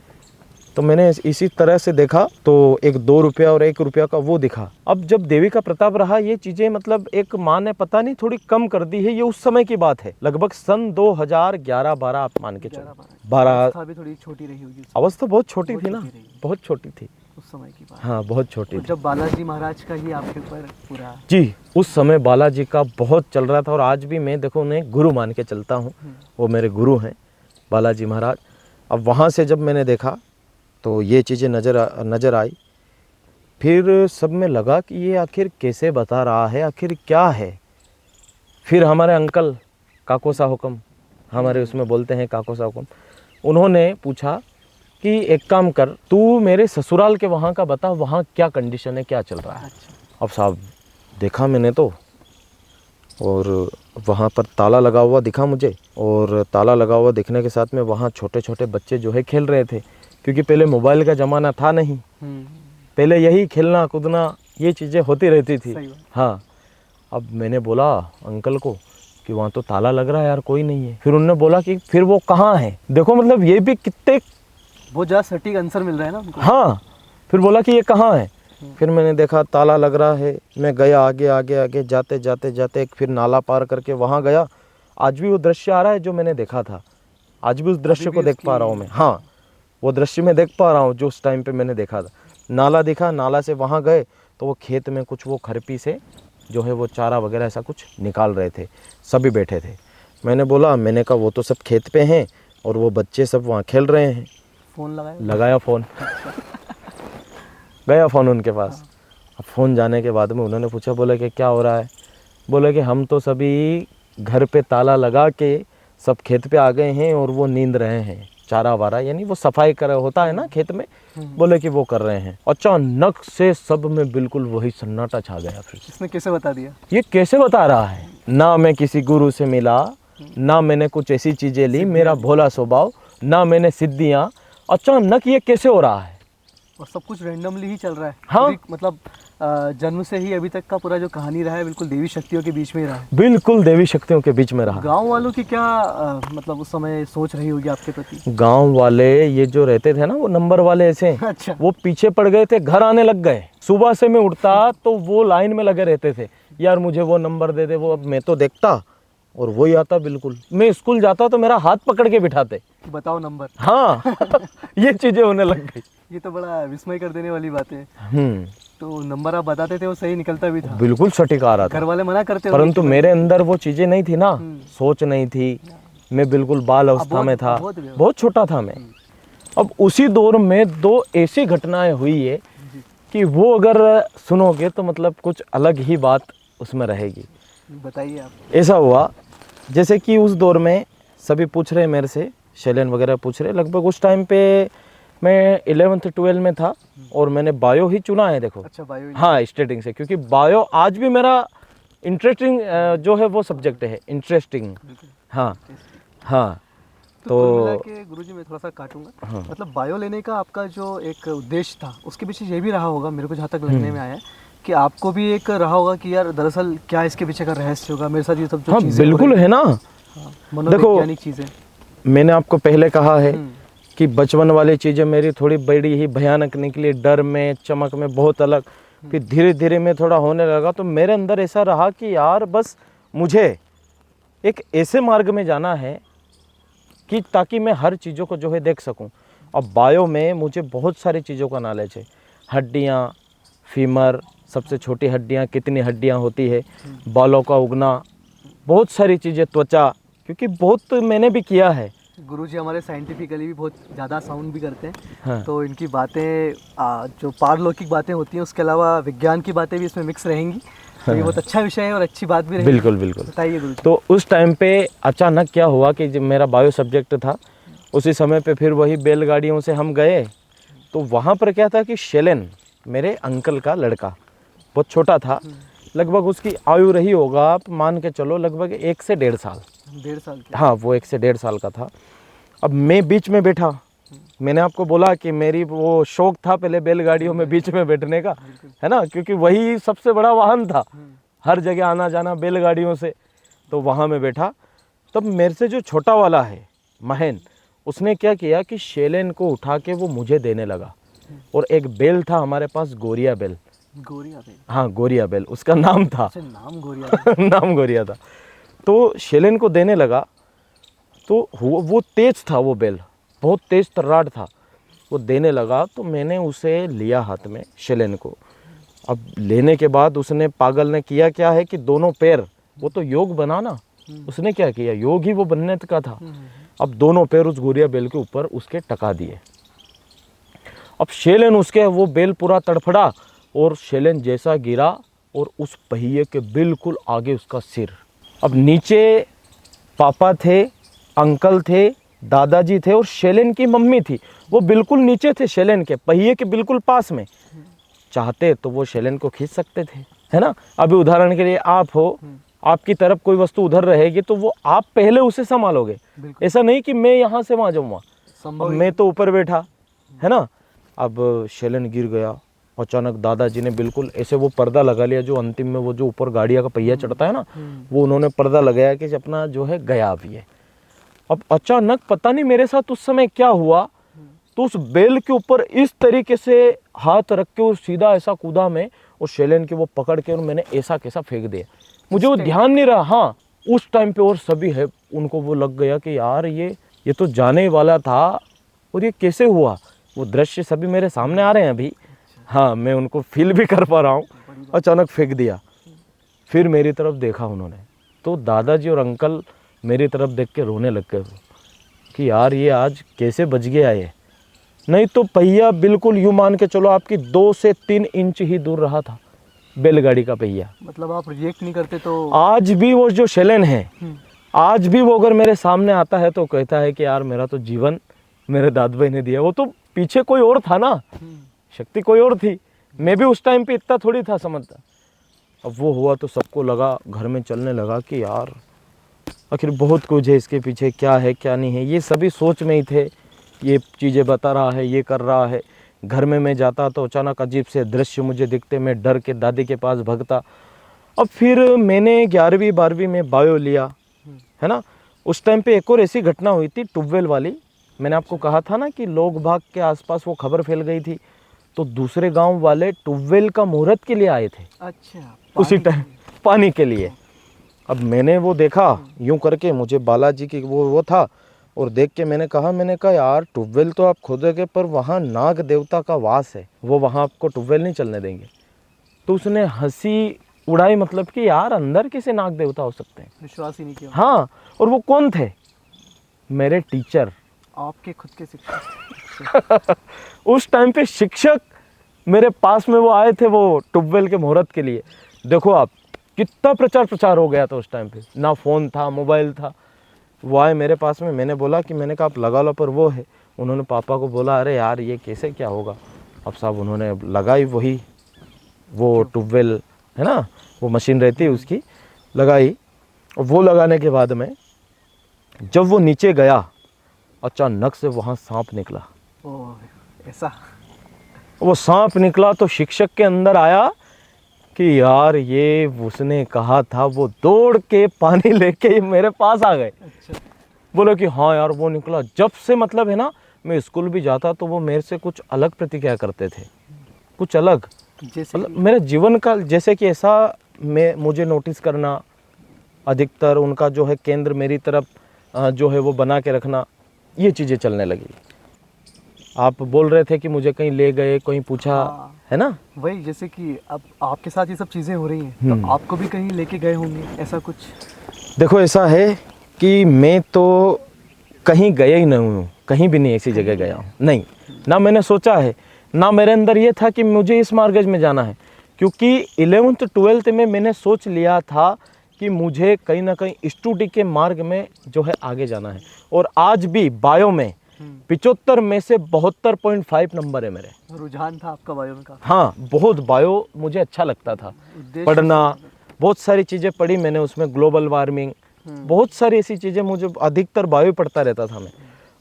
[SPEAKER 2] तो मैंने इसी तरह से देखा तो एक 2 रुपया और 1 रुपया का वो दिखा। अब जब देवी का प्रताप रहा, ये चीजें मतलब एक माँ ने पता नहीं थोड़ी कम कर दी है। ये उस समय की बात है, लगभग सन 2011-12 आप मान के चलो। 12
[SPEAKER 1] अवस्था भी थोड़ी छोटी रही होगी।
[SPEAKER 2] अवस्था बहुत छोटी थी ना, बहुत छोटी थी
[SPEAKER 1] उस समय की बात।
[SPEAKER 2] हाँ, बहुत छोटी थी।
[SPEAKER 1] जब बालाजी महाराज का ही आपके ऊपर पूरा
[SPEAKER 2] जी, उस समय बालाजी का बहुत चल रहा था और आज भी मैं देखो उन्हें गुरु मान के चलता हूँ, वो मेरे गुरु हैं बालाजी महाराज। अब वहाँ से जब मैंने देखा तो ये चीज़ें नज़र आई। फिर सब में लगा कि ये आखिर कैसे बता रहा है, आखिर क्या है। फिर हमारे अंकल काको सा हुक्म, हमारे उसमें बोलते हैं काको सा हुक्म, उन्होंने पूछा कि एक काम कर, तू मेरे ससुराल के वहाँ का बता, वहाँ क्या कंडीशन है, क्या चल रहा है। अब साहब देखा मैंने तो, और वहाँ पर ताला लगा हुआ दिखा मुझे, और ताला लगा हुआ दिखने के साथ में वहाँ छोटे छोटे बच्चे जो है खेल रहे थे, क्योंकि पहले मोबाइल का ज़माना था नहीं, पहले यही खेलना कूदना ये चीज़ें होती रहती थी। हाँ, अब मैंने बोला अंकल को कि वहाँ तो ताला लग रहा है यार, कोई नहीं है। फिर उन्होंने बोला कि फिर वो कहाँ है। देखो मतलब ये भी कितने
[SPEAKER 1] बहुत ज़्यादा सटीक आंसर मिल रहा है ना उनको।
[SPEAKER 2] हाँ, फिर बोला कि ये कहाँ है। फिर मैंने देखा ताला लग रहा है, मैं गया आगे आगे आगे, जाते जाते जाते एक फिर नाला पार करके वहाँ गया। आज भी वो दृश्य आ रहा है जो मैंने देखा था, आज भी उस दृश्य को देख पा रहा हूँ मैं। हाँ, वो दृश्य मैं देख पा रहा हूँ जो उस टाइम पे मैंने देखा था। नाला दिखा, नाला से वहाँ गए तो वो खेत में कुछ वो खरपी से जो है वो चारा वगैरह ऐसा कुछ निकाल रहे थे, सभी बैठे थे। मैंने कहा वो तो सब खेत पे हैं और वो बच्चे सब वहाँ खेल रहे हैं।
[SPEAKER 1] फ़ोन
[SPEAKER 2] लगाया फ़ोन गया फ़ोन उनके पास। अब फ़ोन जाने के बाद में उन्होंने पूछा, बोले कि क्या हो रहा है। बोले कि हम तो सभी घर पे ताला लगा के सब खेत पे आ गए हैं और वो नींद रहे हैं, चारा वारा यानी वो सफाई कर होता है ना खेत में, बोले कि वो कर रहे हैं। अचानक से सब में बिल्कुल वही सन्नाटा छा गया। फिर
[SPEAKER 1] इसने कैसे बता दिया,
[SPEAKER 2] ये कैसे बता रहा है। ना मैं किसी गुरु से मिला, ना मैंने कुछ ऐसी चीज़ें ली, मेरा भोला स्वभाव, ना मैंने सिद्धियाँ, अचानक ये कैसे हो रहा है।
[SPEAKER 1] और सब कुछ रैंडमली ही चल रहा है।
[SPEAKER 2] हाँ,
[SPEAKER 1] मतलब जन्म से ही अभी तक का पूरा जो कहानी रहा है बिल्कुल देवी शक्तियों के बीच में ही रहा है।
[SPEAKER 2] बिल्कुल देवी शक्तियों के बीच में रहा।
[SPEAKER 1] गांव वालों की क्या मतलब उस समय सोच रही होगी आपके प्रति?
[SPEAKER 2] गांव वाले ये जो रहते थे ना वो नंबर वाले ऐसे
[SPEAKER 1] अच्छा।
[SPEAKER 2] वो पीछे पड़ गए थे, घर आने लग गए। सुबह से मैं उठता तो वो लाइन में लगे रहते थे, यार मुझे वो नंबर दे दे वो। अब मैं तो देखता और वही आता बिल्कुल। मैं स्कूल जाता तो मेरा हाथ पकड़ के बिठाते,
[SPEAKER 1] बताओ नंबर।
[SPEAKER 2] हाँ ये चीजें होने लग गई।
[SPEAKER 1] ये तो बड़ा विस्मय कर देने वाली बात है। तो नंबर आप बताते थे वो सही निकलता भी था,
[SPEAKER 2] बिल्कुल सटीक आ रहा था।
[SPEAKER 1] घर वाले मना करते,
[SPEAKER 2] परंतु मेरे अंदर वो चीजें नहीं थी ना, सोच नहीं थी, मैं बिल्कुल बाल अवस्था में था, बहुत छोटा था मैं। अब उसी दौर में 2 ऐसी घटनाएं हुई है कि वो अगर सुनोगे तो मतलब कुछ अलग ही बात उसमें रहेगी।
[SPEAKER 1] बताइए आप।
[SPEAKER 2] ऐसा हुआ जैसे कि उस दौर में सभी पूछ रहे मेरे से, शैलेन वगैरह पूछ रहे, लगभग उस टाइम पे मैं 11th 12 में था और मैंने बायो ही चुना है। देखो
[SPEAKER 1] अच्छा, बायो।
[SPEAKER 2] हाँ, स्टार्टिंग से, क्योंकि बायो आज भी मेरा इंटरेस्टिंग जो है वो सब्जेक्ट है, इंटरेस्टिंग। हाँ हाँ।
[SPEAKER 1] तो गुरुजी मैं थोड़ा सा काटूंगा। हाँ। मतलब बायो लेने का आपका जो एक उद्देश्य था उसके पीछे ये भी रहा होगा, मेरे को जहाँ तक लगने में आया कि आपको भी एक रहा होगा कि यार दरअसल क्या इसके पीछे का रहस्य होगा, मेरे साथ ये सब जो
[SPEAKER 2] चीजें बिल्कुल है ना।
[SPEAKER 1] मनोवैज्ञानिक चीजें
[SPEAKER 2] मैंने आपको पहले कहा है कि बचपन वाली चीज़ें मेरी थोड़ी बड़ी ही भयानक निकली, डर में चमक में बहुत अलग। फिर धीरे धीरे मैं थोड़ा होने लगा तो मेरे अंदर ऐसा रहा कि यार बस मुझे एक ऐसे मार्ग में जाना है कि ताकि मैं हर चीज़ों को जो है देख सकूं। अब बायो में मुझे बहुत सारी चीज़ों का नॉलेज है, हड्डियाँ, फीमर, सबसे छोटी हड्डियाँ कितनी हड्डियाँ होती है, बालों का उगना, बहुत सारी चीज़ें, त्वचा, क्योंकि बहुत मैंने भी किया है।
[SPEAKER 1] गुरुजी हमारे साइंटिफिकली भी बहुत ज़्यादा साउंड भी करते हैं।
[SPEAKER 2] हाँ।
[SPEAKER 1] तो इनकी बातें जो पारलौकिक बातें होती हैं उसके अलावा विज्ञान की बातें भी इसमें मिक्स रहेंगी। तो ये बहुत अच्छा विषय है और अच्छी बात भी रहेगी।
[SPEAKER 2] बिल्कुल बिल्कुल।
[SPEAKER 1] बताइए गुरुजी।
[SPEAKER 2] तो उस टाइम पे अचानक क्या हुआ कि जब मेरा बायो सब्जेक्ट था, उसी समय पे फिर वही बैलगाड़ियों से हम गए। तो वहाँ पर क्या था कि शेलन, मेरे अंकल का लड़का, बहुत छोटा था, लगभग उसकी आयु रही होगा, आप मान के चलो लगभग 1 से 1.5 साल।
[SPEAKER 1] 1.5 साल की?
[SPEAKER 2] हाँ, वो 1 से 1.5 साल का था। अब मैं बीच में बैठा, मैंने आपको बोला कि मेरी वो शौक था पहले बैलगाड़ियों में बीच में बैठने का, है ना, क्योंकि वही सबसे बड़ा वाहन था, हर जगह आना जाना बैलगाड़ियों से। तो वहाँ मैं बैठा, तब मेरे से जो छोटा वाला है महेन, उसने क्या किया कि शेलन को उठा के वो मुझे देने लगा। और एक बैल था हमारे पास, गोरिया बैल।
[SPEAKER 1] गोरिया बैल?
[SPEAKER 2] हाँ, गोरिया बैल उसका नाम था।
[SPEAKER 1] अच्छा, नाम गोरिया बैल।
[SPEAKER 2] नाम गोरिया था। तो शेलन को देने लगा, तो वो तेज था, वो बैल बहुत तेज तर्राट था। वो देने लगा तो मैंने उसे लिया हाथ में, शेलन को। अब लेने के बाद उसने, पागल ने किया क्या है कि दोनों पैर, वो तो योग बना ना, उसने क्या किया, योग ही वो बनने का था। अब दोनों पैर उस गोरिया बैल के ऊपर उसके टका दिए। अब शेलन, उसके वो बैल पूरा तड़फड़ा और शेलन जैसा गिरा और उस पहिए के बिल्कुल आगे उसका सिर। अब नीचे पापा थे, अंकल थे, दादाजी थे और शेलन की मम्मी थी, वो बिल्कुल नीचे थे, शेलन के पहिए के बिल्कुल पास में। चाहते तो वो शेलन को खींच सकते थे, है ना। अभी उदाहरण के लिए आप हो, आपकी तरफ कोई वस्तु उधर रहेगी तो वो आप पहले उसे संभालोगे, ऐसा नहीं कि मैं यहाँ से वहाँ जाऊँगा, मैं तो ऊपर बैठा, है ना। अब शेलन गिर गया। अचानक दादाजी ने बिल्कुल ऐसे वो पर्दा लगा लिया, जो अंतिम में वो जो ऊपर गाड़िया का पहिया चढ़ता है ना, वो उन्होंने पर्दा लगाया कि अपना जो है गया अभी है। अब अचानक पता नहीं मेरे साथ उस समय क्या हुआ, तो उस बैल के ऊपर इस तरीके से हाथ रख के और सीधा ऐसा कूदा मैं, और शेलन के वो पकड़ के और मैंने ऐसा कैसा फेंक दिया। मुझे वो ध्यान नहीं रहा। हाँ, उस टाइम पे और सभी है उनको वो लग गया कि यार ये तो जाने वाला था और ये कैसे हुआ। वो दृश्य सभी मेरे सामने आ रहे हैं अभी। हाँ, मैं उनको फील भी कर पा रहा हूँ। अचानक फेंक दिया, फिर मेरी तरफ देखा उन्होंने, तो दादाजी और अंकल मेरी तरफ देख के रोने लग गए कि यार ये आज कैसे बच गया ये, नहीं तो पहिया बिल्कुल यूँ मान के चलो आपकी 2 से 3 इंच ही दूर रहा था बैलगाड़ी का पहिया।
[SPEAKER 1] मतलब आप रिएक्ट नहीं करते तो?
[SPEAKER 2] आज भी वो जो शेलन है, आज भी वो अगर मेरे सामने आता है तो कहता है कि यार मेरा तो जीवन मेरे दादा भाई ने दिया। वो तो पीछे कोई और था ना, शक्ति कोई और थी, मैं भी उस टाइम पे इतना थोड़ी था समझता। अब वो हुआ तो सबको लगा, घर में चलने लगा कि यार आखिर बहुत कुछ है इसके पीछे, क्या है क्या नहीं है, ये सभी सोच में ही थे। ये चीज़ें बता रहा है, ये कर रहा है। घर में मैं जाता तो अचानक अजीब से दृश्य मुझे दिखते, मैं डर के दादी के पास भागता। अब फिर मैंने 11वीं 12वीं में बायो लिया, है ना। उस टाइम पे एक और ऐसी घटना हुई थी, ट्यूबवेल वाली। मैंने आपको कहा था ना कि लोग भाग के आसपास वो खबर फैल गई थी, तो दूसरे गांव वाले ट्यूबवेल का मुहूर्त के लिए आए थे।
[SPEAKER 1] अच्छा,
[SPEAKER 2] उसी टाइम पानी के लिए। अब मैंने वो देखा यूं करके, मुझे बालाजी की वो था, और देख के मैंने कहा यार ट्यूबवेल तो आप खोदोगे पर वहाँ नाग देवता का वास है, वो वहाँ आपको ट्यूबवेल नहीं चलने देंगे। तो उसने हंसी उड़ाई, मतलब कि यार अंदर कैसे नाग देवता हो सकते हैं,
[SPEAKER 1] विश्वास ही नहीं किया।
[SPEAKER 2] हाँ, और वो कौन थे, मेरे टीचर,
[SPEAKER 1] आपके खुद के शिक्षक।
[SPEAKER 2] उस टाइम पे शिक्षक मेरे पास में वो आए थे वो ट्यूबवेल के मुहूर्त के लिए। देखो आप कितना प्रचार हो गया था उस टाइम पे, ना फ़ोन था, मोबाइल था। वो आए मेरे पास में, मैंने बोला कि मैंने कहा आप लगा लो, पर वो है। उन्होंने पापा को बोला अरे यार ये कैसे क्या होगा। अब साहब उन्होंने लगाई वही वो ट्यूबवेल, है ना, वो मशीन रहती है उसकी, लगाई। और वो लगाने के बाद में जब वो नीचे गया, अचानक से वहाँ सांप निकला।
[SPEAKER 1] ओह, ऐसा? वो
[SPEAKER 2] सांप निकला तो शिक्षक के अंदर आया कि यार ये उसने कहा था, वो दौड़ के पानी लेके मेरे पास आ गए।
[SPEAKER 1] अच्छा।
[SPEAKER 2] बोलो कि हाँ यार वो निकला। जब से मतलब है ना, मैं स्कूल भी जाता तो वो मेरे से कुछ अलग प्रतिक्रिया करते थे, कुछ अलग,
[SPEAKER 1] जैसे
[SPEAKER 2] मतलब मेरे जीवन का जैसे कि ऐसा मुझे नोटिस करना, अधिकतर उनका जो है केंद्र मेरी तरफ जो है वो बना के रखना, ये चीज़ें चलने लगी। आप बोल रहे थे कि मुझे कहीं ले गए, कहीं पूछा,
[SPEAKER 1] हाँ।
[SPEAKER 2] है ना?
[SPEAKER 1] वही, जैसे कि अब आपके साथ ये सब चीज़ें हो रही हैं तो आपको भी कहीं लेके गए होंगे ऐसा कुछ?
[SPEAKER 2] देखो ऐसा है कि मैं तो कहीं गया ही नहीं हूँ, कहीं भी नहीं ऐसी जगह गया हूँ, नहीं। ना मैंने सोचा है, ना मेरे अंदर ये था कि मुझे इस मार्ग में जाना है, क्योंकि 11th 12th में मैंने सोच लिया था कि मुझे कहीं ना कहीं स्टडी के मार्ग में जो है आगे जाना है। और आज भी बायो में 75 में से 72.5 नंबर है मेरे।
[SPEAKER 1] रुझान था आपका बायो में का?
[SPEAKER 2] हाँ, बहुत बायो मुझे अच्छा लगता था पढ़ना। बहुत सारी चीज़ें पढ़ी मैंने उसमें, ग्लोबल वार्मिंग, बहुत सारी ऐसी चीज़ें, मुझे अधिकतर बायो पढ़ता रहता था मैं।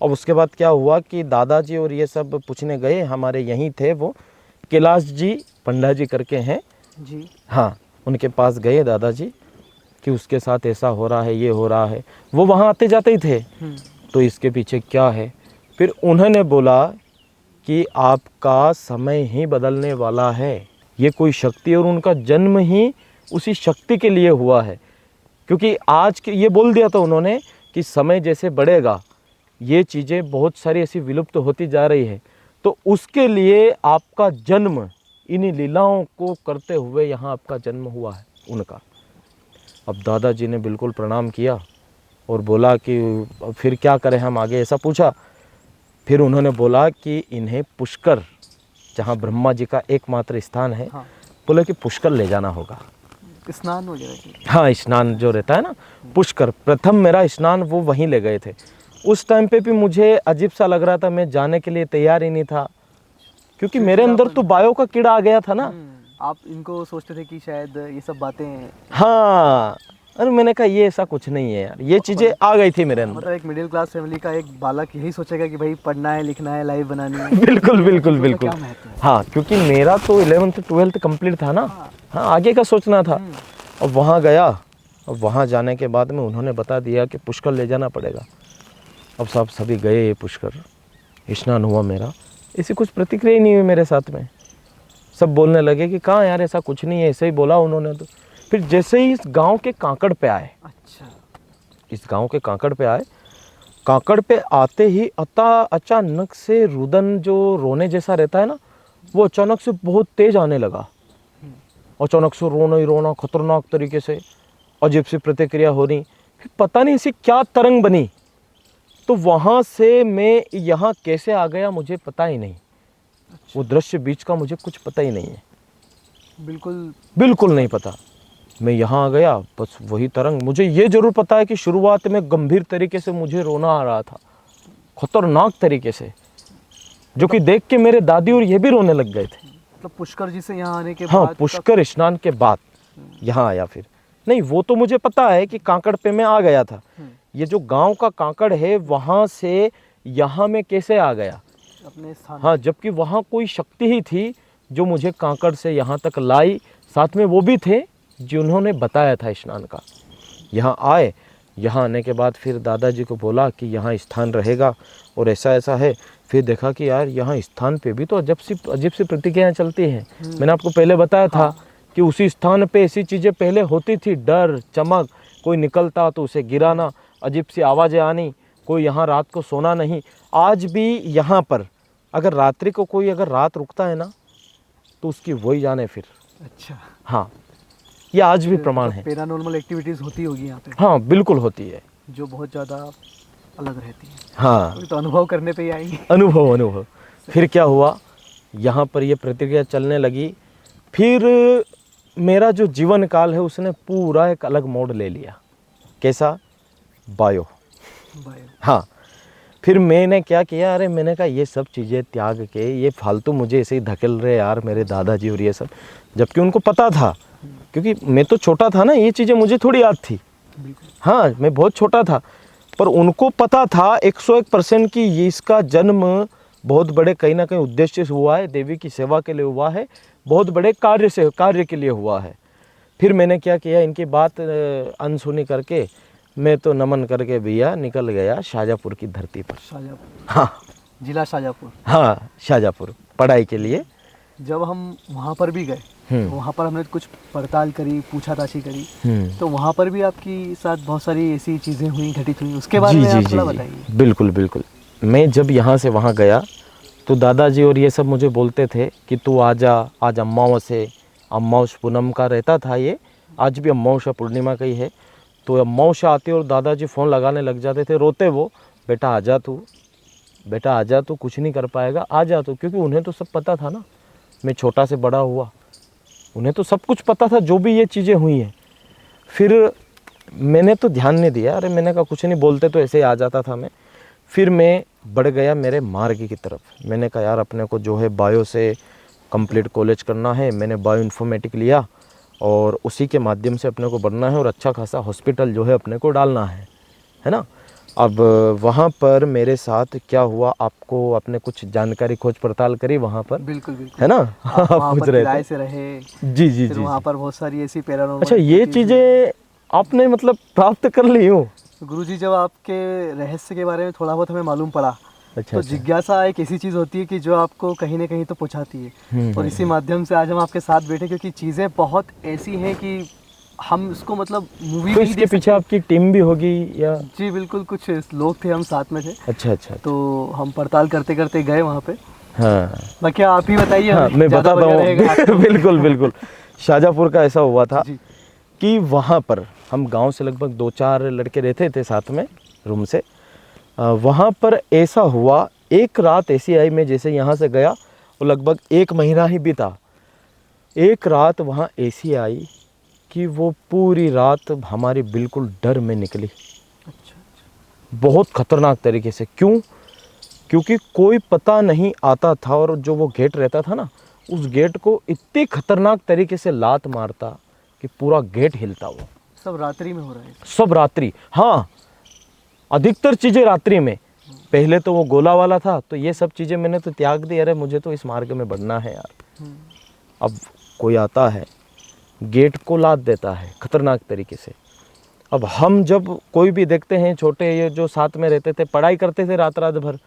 [SPEAKER 2] और उसके बाद क्या हुआ कि दादाजी और ये सब पूछने गए, हमारे यहीं थे वो, कैलाश जी पंडा जी करके हैं
[SPEAKER 1] जी।
[SPEAKER 2] हाँ, उनके पास गए दादाजी कि उसके साथ ऐसा हो रहा है, ये हो रहा है। वो वहाँ आते जाते ही थे, तो इसके पीछे क्या है। फिर उन्होंने बोला कि आपका समय ही बदलने वाला है, ये कोई शक्ति, और उनका जन्म ही उसी शक्ति के लिए हुआ है। क्योंकि आज के ये बोल दिया था उन्होंने कि समय जैसे बढ़ेगा ये चीज़ें बहुत सारी ऐसी विलुप्त होती जा रही है, तो उसके लिए आपका जन्म इन्हीं लीलाओं को करते हुए यहाँ आपका जन्म हुआ है उनका। अब दादाजी ने बिल्कुल प्रणाम किया और बोला कि फिर क्या करें हम आगे, ऐसा पूछा। फिर उन्होंने बोला कि इन्हें पुष्कर, जहाँ ब्रह्मा जी का एकमात्र स्थान है,
[SPEAKER 1] हाँ।
[SPEAKER 2] बोला कि पुष्कर ले जाना होगा।
[SPEAKER 1] स्नान वगैरह की?
[SPEAKER 2] हाँ, स्नान जो रहता है ना, पुष्कर, प्रथम मेरा स्नान वो वहीं ले गए थे। उस टाइम पे भी मुझे अजीब सा लग रहा था, मैं जाने के लिए तैयार ही नहीं था, क्योंकि मेरे अंदर तो बायो का कीड़ा आ गया था ना।
[SPEAKER 1] आप इनको सोचते थे कि शायद ये सब बातें?
[SPEAKER 2] हाँ, अरे मैंने कहा ये ऐसा कुछ नहीं है यार, ये चीज़ें आ गई थी मेरे अंदर।
[SPEAKER 1] मतलब एक मिडिल क्लास फैमिली का एक बालक यही सोचेगा कि भाई पढ़ना है, लिखना है, लाइफ बनानी है।
[SPEAKER 2] बिल्कुल बिल्कुल बिल्कुल।
[SPEAKER 1] क्या महत्व है?
[SPEAKER 2] हाँ, क्योंकि मेरा तो 11th 12th कंप्लीट था ना। हाँ, आगे का सोचना था। अब वहाँ गया, अब वहाँ जाने के बाद में उन्होंने बता दिया कि पुष्कर ले जाना पड़ेगा। अब सब सभी गए पुष्कर, स्नान हुआ मेरा, ऐसी कुछ प्रतिक्रिया ही नहीं हुई मेरे साथ में। सब बोलने लगे कि कहाँ यार, ऐसा कुछ नहीं है, ऐसे ही बोला उन्होंने। तो फिर जैसे ही इस गांव के कांकड़ पे आए,
[SPEAKER 1] अच्छा,
[SPEAKER 2] इस गांव के कांकड़ पे आए, कांकड़ पे आते ही अचानक से रुदन जो रोने जैसा रहता है ना, वो अचानक से बहुत तेज आने लगा। अचानक से रोना ही रोना, खतरनाक तरीके से, अजीब सी प्रतिक्रिया हो रही। फिर पता नहीं ऐसी क्या तरंग बनी, तो वहाँ से मैं यहाँ कैसे आ गया मुझे पता ही नहीं। वो दृश्य बीच का मुझे कुछ पता ही नहीं है, बिल्कुल नहीं पता। मैं यहाँ आ गया, बस वही तरंग। मुझे ये जरूर पता है कि शुरुआत में गंभीर तरीके से मुझे रोना आ रहा था, खतरनाक तरीके से, जो कि देख के मेरे दादी और ये भी रोने लग गए थे।
[SPEAKER 1] मतलब पुष्कर जी से यहाँ आने के
[SPEAKER 2] हाँ,
[SPEAKER 1] बाद?
[SPEAKER 2] पुष्कर स्नान के बाद यहाँ आया। फिर नहीं, वो तो मुझे पता है कि कांकड़ पे मैं आ गया था। ये जो गांव का कांकड़ है, वहाँ से यहाँ में कैसे आ गया
[SPEAKER 1] अपने स्थान?
[SPEAKER 2] हाँ, जबकि वहाँ कोई शक्ति ही थी जो मुझे कांकड़ से यहाँ तक लाई। साथ में वो भी थे जिन्होंने बताया था स्नान का। यहाँ आए, यहाँ आने के बाद फिर दादाजी को बोला कि यहाँ स्थान रहेगा और ऐसा ऐसा है। फिर देखा कि यार यहाँ स्थान पे भी तो अजीब सी प्रतिक्रियाएँ चलती हैं। मैंने आपको पहले बताया था कि उसी स्थान पे ऐसी चीज़ें पहले होती थी, डर, चमक, कोई निकलता तो उसे गिराना, अजीब सी आवाज़ें आनी, कोई यहाँ रात को सोना नहीं। आज भी यहाँ पर अगर रात्रि को कोई अगर रात रुकता है ना, तो उसकी वही जाने फिर।
[SPEAKER 1] अच्छा,
[SPEAKER 2] हाँ, ये आज भी प्रमाण है।
[SPEAKER 1] पैरानॉर्मल एक्टिविटीज़ होती होगी यहाँ पे?
[SPEAKER 2] हाँ, बिल्कुल होती है,
[SPEAKER 1] जो बहुत ज़्यादा अलग रहती है।
[SPEAKER 2] हाँ,
[SPEAKER 1] तो अनुभव करने पे ही आएंगे।
[SPEAKER 2] अनुभव। फिर क्या हुआ, यहाँ पर ये प्रतिक्रिया चलने लगी। फिर मेरा जो जीवन काल है उसने पूरा एक अलग मोड़ ले लिया। कैसा? बायो। हाँ, फिर मैंने क्या किया, अरे मैंने कहा ये सब चीज़ें त्याग के, ये फालतू मुझे ऐसे ही धकेल रहे यार मेरे दादाजी और ये सब, जबकि उनको पता था, क्योंकि मैं तो छोटा था ना, ये चीज़ें मुझे थोड़ी याद थी। हाँ, मैं बहुत छोटा था, पर उनको पता था 101% कि ये इसका जन्म बहुत बड़े कहीं ना कहीं उद्देश्य से हुआ है, देवी की सेवा के लिए हुआ है, बहुत बड़े कार्य के लिए हुआ है। फिर मैंने क्या किया, इनकी बात अनसुनी करके मैं तो नमन करके भैया निकल गया शाहजहाँपुर की धरती पर।
[SPEAKER 1] शाहजहाँपुर?
[SPEAKER 2] हाँ,
[SPEAKER 1] जिला शाहजहाँपुर?
[SPEAKER 2] हाँ, शाहजहाँपुर पढ़ाई के लिए।
[SPEAKER 1] जब हम वहाँ पर भी गए, वहाँ पर हमने कुछ पड़ताल करी, पूछताछी करी, तो वहाँ पर भी आपकी साथ बहुत सारी ऐसी चीज़ें हुई, घटित हुई, उसके बारे में आप थोड़ा बताइए।
[SPEAKER 2] बिल्कुल बिल्कुल। मैं जब यहाँ से वहाँ गया तो दादाजी और ये सब मुझे बोलते थे कि तू आजा, आज अमावस है, अमावस पूनम का रहता था ये, आज भी अमावस्या पूर्णिमा का ही है। तो अमावस्या आती और दादाजी फ़ोन लगाने लग जाते थे, रोते वो, बेटा आजा तू, बेटा आजा तू, कुछ नहीं कर पाएगा, आ जा तू। क्योंकि उन्हें तो सब पता था ना, मैं छोटा से बड़ा हुआ, उन्हें तो सब कुछ पता था जो भी ये चीज़ें हुई हैं। फिर मैंने तो ध्यान नहीं दिया, अरे मैंने कहा कुछ नहीं, बोलते तो ऐसे ही आ जाता था मैं। फिर मैं बढ़ गया मेरे मार्ग की तरफ। मैंने कहा यार अपने को जो है बायो से कंप्लीट कॉलेज करना है। मैंने बायो इन्फॉर्मेटिक लिया और उसी के माध्यम से अपने को बढ़ना है और अच्छा खासा हॉस्पिटल जो है अपने को डालना है ना। अब वहाँ पर मेरे साथ क्या हुआ, आपको आपने कुछ जानकारी खोज पड़ताल करी वहाँ पर?
[SPEAKER 1] बिल्कुल बिल्कुल,
[SPEAKER 2] है ना।
[SPEAKER 1] आप वहाँ
[SPEAKER 2] पूछ
[SPEAKER 1] पर
[SPEAKER 2] रहे
[SPEAKER 1] किराए
[SPEAKER 2] थे।
[SPEAKER 1] से रहे,
[SPEAKER 2] जी जी
[SPEAKER 1] फिर
[SPEAKER 2] जी
[SPEAKER 1] वहाँ
[SPEAKER 2] जी।
[SPEAKER 1] पर बहुत सारी ऐसी पैरानॉर्मल
[SPEAKER 2] अच्छा, ये चीज़ें आपने मतलब प्राप्त कर ली हूँ?
[SPEAKER 1] गुरुजी जब आपके रहस्य के बारे में थोड़ा बहुत हमें मालूम पड़ा,
[SPEAKER 2] अच्छा,
[SPEAKER 1] तो जिज्ञासा एक ऐसी चीज़ होती है कि जो आपको कहीं ना कहीं तो पहुँचाती है। और इसी माध्यम से आज हम आपके साथ बैठे, क्योंकि चीज़ें बहुत ऐसी हैं कि हम इसको मतलब मूवी
[SPEAKER 2] तो
[SPEAKER 1] नहीं
[SPEAKER 2] इसके
[SPEAKER 1] देख
[SPEAKER 2] पीछे आपकी टीम भी होगी या?
[SPEAKER 1] जी बिल्कुल, कुछ लोग थे, हम साथ में थे।
[SPEAKER 2] अच्छा अच्छा।
[SPEAKER 1] तो हम पड़ताल करते करते गए वहाँ पे।
[SPEAKER 2] हाँ
[SPEAKER 1] बाकी आप ही बताइए।
[SPEAKER 2] हाँ, मैं
[SPEAKER 1] ज़्यादा
[SPEAKER 2] बताता
[SPEAKER 1] बढ़िया रहेगा
[SPEAKER 2] हूँ।
[SPEAKER 1] आपको।
[SPEAKER 2] बिल्कुल बिल्कुल। शाहजहाँपुर का ऐसा हुआ था
[SPEAKER 1] जी
[SPEAKER 2] कि वहाँ पर हम गांव से लगभग 2-4 लड़के रहते थे साथ में रूम से। वहाँ पर ऐसा हुआ, एक रात ऐसी आई, मैं जैसे यहाँ से गया वो लगभग 1 महीना ही बीता। एक रात वहाँ ऐसी आई कि वो पूरी रात हमारी बिल्कुल डर में निकली।
[SPEAKER 1] अच्छा,
[SPEAKER 2] बहुत ख़तरनाक तरीके से। क्यों? क्योंकि कोई पता नहीं आता था और जो वो गेट रहता था ना, उस गेट को इतनी खतरनाक तरीके से लात मारता कि पूरा गेट हिलता। वो
[SPEAKER 1] सब रात्रि में हो रहा है?
[SPEAKER 2] सब रात्रि, हाँ, अधिकतर चीज़ें रात्रि में। पहले तो वो गोला वाला था, तो ये सब चीज़ें मैंने तो त्याग दी। अरे मुझे तो इस मार्ग में बढ़ना है यार। अब कोई आता है, गेट को लात देता है खतरनाक तरीके से। अब हम जब कोई भी देखते हैं, छोटे ये जो साथ में रहते थे, पढ़ाई करते थे रात रात भर।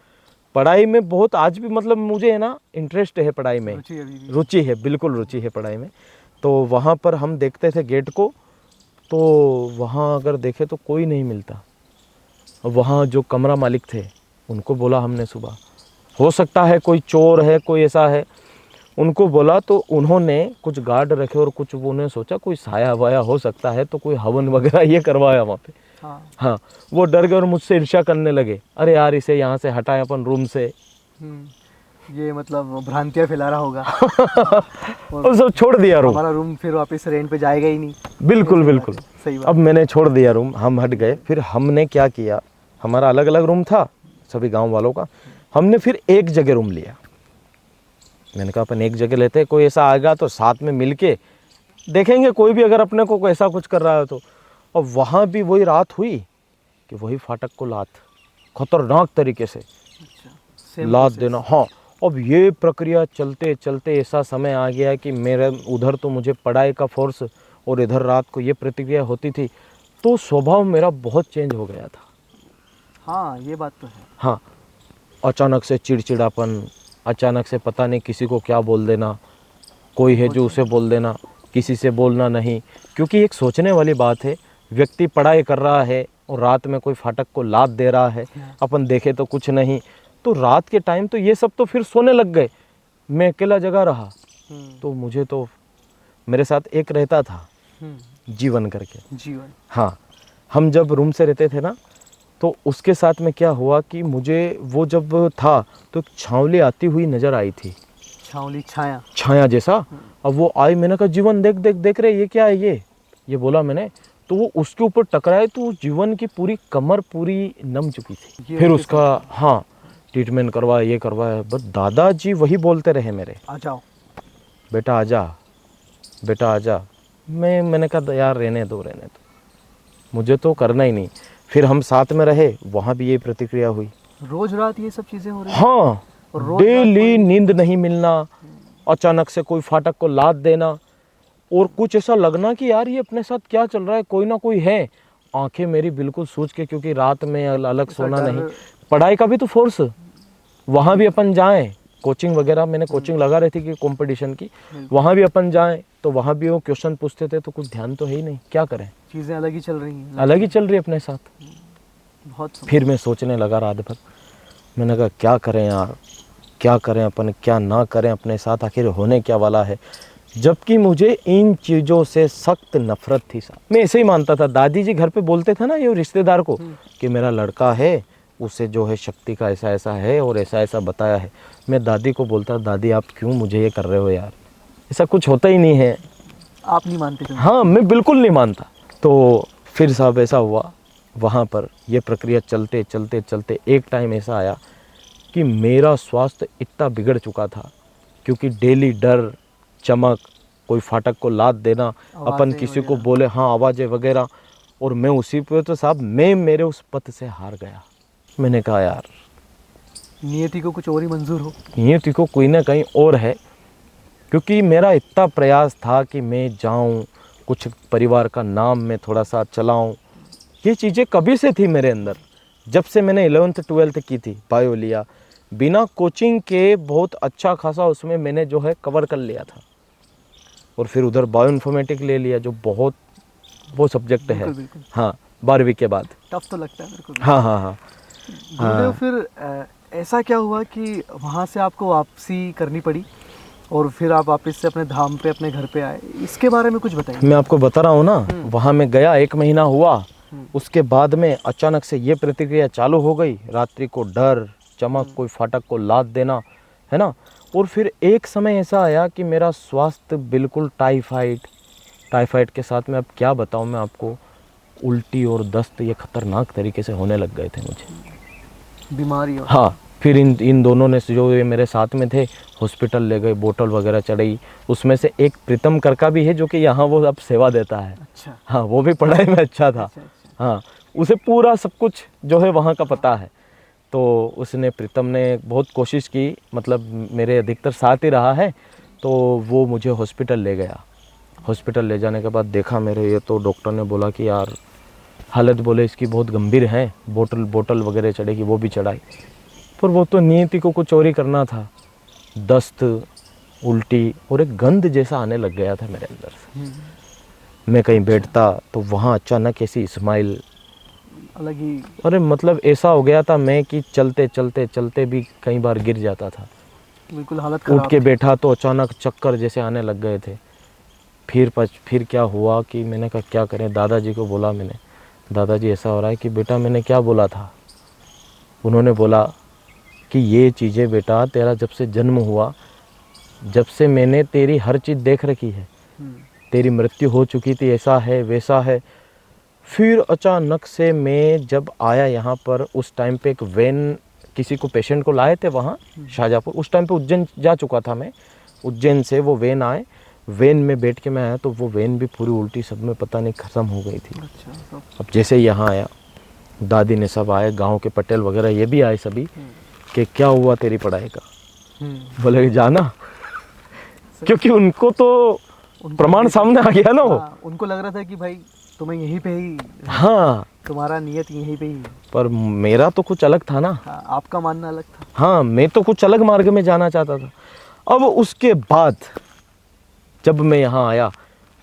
[SPEAKER 2] पढ़ाई में बहुत आज भी मतलब मुझे है ना इंटरेस्ट है पढ़ाई में, रुचि है, बिल्कुल रुचि है पढ़ाई में। तो वहाँ पर हम देखते थे गेट को, तो वहाँ अगर देखे तो कोई नहीं मिलता। वहाँ जो कमरा मालिक थे उनको बोला हमने सुबह, हो सकता है कोई चोर है, कोई ऐसा है, उनको बोला। तो उन्होंने कुछ गार्ड रखे और कुछ उन्होंने सोचा कोई साया वाया हो सकता है, तो कोई हवन वगैरह ये करवाया वहाँ पे। हाँ, वो डर गए और मुझसे ईर्ष्या करने लगे, अरे यार इसे यहाँ से हटाएं अपन रूम से।
[SPEAKER 1] ये मतलब भ्रांतियाँ फैला रहा होगा।
[SPEAKER 2] और सब छोड़ दिया रूम।
[SPEAKER 1] हमारा रूम फिर वापस रेंट पे जाएगा ही नहीं।
[SPEAKER 2] बिल्कुल बिल्कुल,
[SPEAKER 1] सही बात।
[SPEAKER 2] अब मैंने छोड़ दिया रूम, हम हट गए। फिर हमने क्या किया, हमारा अलग अलग रूम था सभी गांव वालों का, हमने फिर एक जगह रूम लिया। मैंने कहा अपन एक जगह लेते हैं, कोई ऐसा आएगा तो साथ में मिल के देखेंगे, कोई भी अगर अपने को ऐसा कुछ कर रहा है तो। और वहाँ भी वही रात हुई कि वही फाटक को लात, खतरनाक तरीके से लात देना। हाँ, अब ये प्रक्रिया चलते चलते ऐसा समय आ गया कि मेरे उधर तो मुझे पढ़ाई का फोर्स और इधर रात को ये प्रतिक्रिया होती थी, तो स्वभाव मेरा बहुत चेंज हो गया था।
[SPEAKER 1] हाँ, ये बात तो है।
[SPEAKER 2] हाँ, अचानक से चिड़चिड़ापन, अचानक से पता नहीं किसी को क्या बोल देना, कोई है जो उसे बोल देना, किसी से बोलना नहीं। क्योंकि एक सोचने वाली बात है, व्यक्ति पढ़ाई कर रहा है और रात में कोई फाटक को लात दे रहा है, अपन देखे तो कुछ नहीं। तो रात के टाइम तो ये सब तो फिर सोने लग गए, मैं अकेला जगा रहा। तो मुझे तो मेरे साथ एक रहता था जीवन करके।
[SPEAKER 1] जीवन,
[SPEAKER 2] हाँ, हम जब रूम से रहते थे ना, तो उसके साथ में क्या हुआ कि मुझे वो जब था तो एक छांवली आती हुई नज़र आई थी।
[SPEAKER 1] छांवली, छाया,
[SPEAKER 2] छाया जैसा। अब वो आई, मैंने कहा जीवन देख देख देख रहे ये क्या है, ये बोला मैंने। तो वो उसके ऊपर टकराए तो जीवन की पूरी कमर पूरी नम चुकी थी। फिर उसका हाँ ट्रीटमेंट करवाया, ये करवाया। बस दादाजी वही बोलते रहे मेरे,
[SPEAKER 1] आ जाओ
[SPEAKER 2] बेटा आजा, बेटा आजा। मैंने कहा यार रहने दो, मुझे तो करना ही नहीं। फिर हम साथ में रहे, वहाँ भी ये प्रतिक्रिया हुई।
[SPEAKER 1] रोज रात ये सब चीज़ें हो रही?
[SPEAKER 2] हाँ, डेली नींद नहीं मिलना, अचानक से कोई फाटक को लात देना, और कुछ ऐसा लगना कि यार ये अपने साथ क्या चल रहा है, कोई ना कोई है। आंखें मेरी बिल्कुल सूज के, क्योंकि रात में अलग सोना नहीं, पढ़ाई का भी तो फोर्स, वहाँ भी अपन जाएं, कोचिंग वगैरह मैंने कोचिंग लगा रही थी कि कंपटीशन की, वहाँ भी अपन जाएं तो वहाँ भी वो क्वेश्चन पूछते थे, तो कुछ ध्यान तो है ही नहीं, क्या करें,
[SPEAKER 1] चीज़ें अलग ही चल रही हैं,
[SPEAKER 2] अलग ही चल रही है अपने साथ।
[SPEAKER 1] बहुत।
[SPEAKER 2] फिर मैं सोचने लगा रात भर, मैंने कहा क्या करें यार, क्या करें अपन, क्या ना करें, अपने साथ आखिर होने क्या वाला है। जबकि मुझे इन चीज़ों से सख्त नफरत थी साहब। मैं ऐसे ही मानता था, दादी जी घर पे बोलते थे ना ये रिश्तेदार को कि मेरा लड़का है, उसे जो है शक्ति का ऐसा ऐसा है और ऐसा ऐसा बताया है। मैं दादी को बोलता, दादी आप क्यों मुझे ये कर रहे हो यार, ऐसा कुछ होता ही नहीं है।
[SPEAKER 1] आप नहीं मानते थे?
[SPEAKER 2] हाँ, मैं बिल्कुल नहीं मानता। तो फिर साहब ऐसा हुआ, वहाँ पर ये प्रक्रिया चलते चलते चलते एक टाइम ऐसा आया कि मेरा स्वास्थ्य इतना बिगड़ चुका था, क्योंकि डेली डर, चमक, कोई फाटक को लात देना, अपन किसी को बोले हाँ आवाज़ें वगैरह, और मैं उसी पे तो साहब मैं मेरे उस पथ से हार गया। मैंने कहा यार
[SPEAKER 1] नियति को कुछ और ही मंजूर हो,
[SPEAKER 2] नियति को कोई ना कहीं और है, क्योंकि मेरा इतना प्रयास था कि मैं जाऊं, कुछ परिवार का नाम मैं थोड़ा सा चलाऊं। ये चीज़ें कभी से थी मेरे अंदर, जब से मैंने 11th 12th की थी, बायो लिया, बिना कोचिंग के बहुत अच्छा खासा उसमें मैंने जो है कवर कर लिया था। और फिर उधर बायो इन्फॉर्मेटिक ले लिया, जो बहुत वो सब्जेक्ट है।
[SPEAKER 1] बिल्कुल।
[SPEAKER 2] हाँ, 12वीं के बाद।
[SPEAKER 1] टफ तो लगता है मेरे को भी।
[SPEAKER 2] हाँ हाँ हाँ।
[SPEAKER 1] गुरुदेव फिर ऐसा क्या हुआ कि वहाँ से आपको वापसी करनी पड़ी और फिर आप वापस से अपने धाम पे, अपने घर पे आए, इसके बारे में कुछ बताइए।
[SPEAKER 2] मैं आपको बता रहा हूँ ना, वहाँ मैं गया, 1 महीना हुआ, उसके बाद में अचानक से ये प्रतिक्रिया चालू हो गई, रात्रि को डर, चमक, कोई फाटक को लात देना, है ना। और फिर एक समय ऐसा आया कि मेरा स्वास्थ्य बिल्कुल टाइफाइड के साथ में, अब क्या बताऊँ मैं आपको, उल्टी और दस्त ये खतरनाक तरीके से होने लग गए थे मुझे,
[SPEAKER 1] बीमारी।
[SPEAKER 2] हाँ, फिर इन दोनों ने जो ये मेरे साथ में थे हॉस्पिटल ले गए, बोतल वगैरह चढ़ाई। उसमें से एक प्रीतम करका भी है जो कि यहाँ वो अब सेवा देता है।
[SPEAKER 1] अच्छा।
[SPEAKER 2] हाँ, वो भी पढ़ाई में अच्छा था। हाँ, उसे पूरा सब कुछ जो है वहाँ का पता है। तो उसने, प्रीतम ने बहुत कोशिश की, मतलब मेरे अधिकतर साथ ही रहा है। तो वो मुझे हॉस्पिटल ले गया। हॉस्पिटल ले जाने के बाद देखा मेरे, ये तो डॉक्टर ने बोला कि यार हालत बोले इसकी बहुत गंभीर है, बोतल वगैरह चढ़ेगी, वो भी चढ़ाई। पर वो तो नियति को कुछ और ही करना था। दस्त, उल्टी और एक गंध जैसा आने लग गया था मेरे अंदर से। मैं कहीं बैठता तो वहाँ अचानक ऐसी स्माइल
[SPEAKER 1] अलग ही,
[SPEAKER 2] अरे मतलब ऐसा हो गया था मैं कि चलते चलते चलते भी कई बार गिर जाता था।
[SPEAKER 1] बिल्कुल हालत खराब।
[SPEAKER 2] उठ के बैठा तो अचानक चक्कर जैसे आने लग गए थे। फिर क्या हुआ कि मैंने कहा क्या करें, दादाजी को बोला मैंने, दादाजी ऐसा हो रहा है कि बेटा मैंने क्या बोला था। उन्होंने बोला कि ये चीज़ें बेटा तेरा जब से जन्म हुआ, जब से मैंने तेरी हर चीज़ देख रखी है, तेरी मृत्यु हो चुकी थी, ऐसा है वैसा है। फिर अचानक से मैं जब आया यहाँ पर, उस टाइम पे एक वैन, किसी को पेशेंट को लाए थे वहाँ शाहजहाँपुर, उस टाइम पे उज्जैन जा चुका था मैं। उज्जैन से वो वैन आए, वैन में बैठ के मैं आया तो वो वैन भी पूरी उल्टी सब में पता नहीं ख़त्म हो गई थी।
[SPEAKER 1] अच्छा।
[SPEAKER 2] अब जैसे यहाँ आया, दादी ने सब आए, गांव के पटेल वगैरह ये भी आए सभी, कि क्या हुआ तेरी पढ़ाई का। बोले जाना, क्योंकि उनको तो प्रमाण सामने आ गया ना।
[SPEAKER 1] हाँ, उनको लग रहा था कि भाई तुम्हें यहीं पे ही,
[SPEAKER 2] हाँ,
[SPEAKER 1] तुम्हारा नियत यहीं पे ही है।
[SPEAKER 2] पर मेरा तो कुछ अलग था ना।
[SPEAKER 1] हाँ, आपका मानना अलग था।
[SPEAKER 2] हाँ, मैं तो कुछ अलग मार्ग में जाना चाहता था। अब उसके बाद जब मैं यहाँ आया,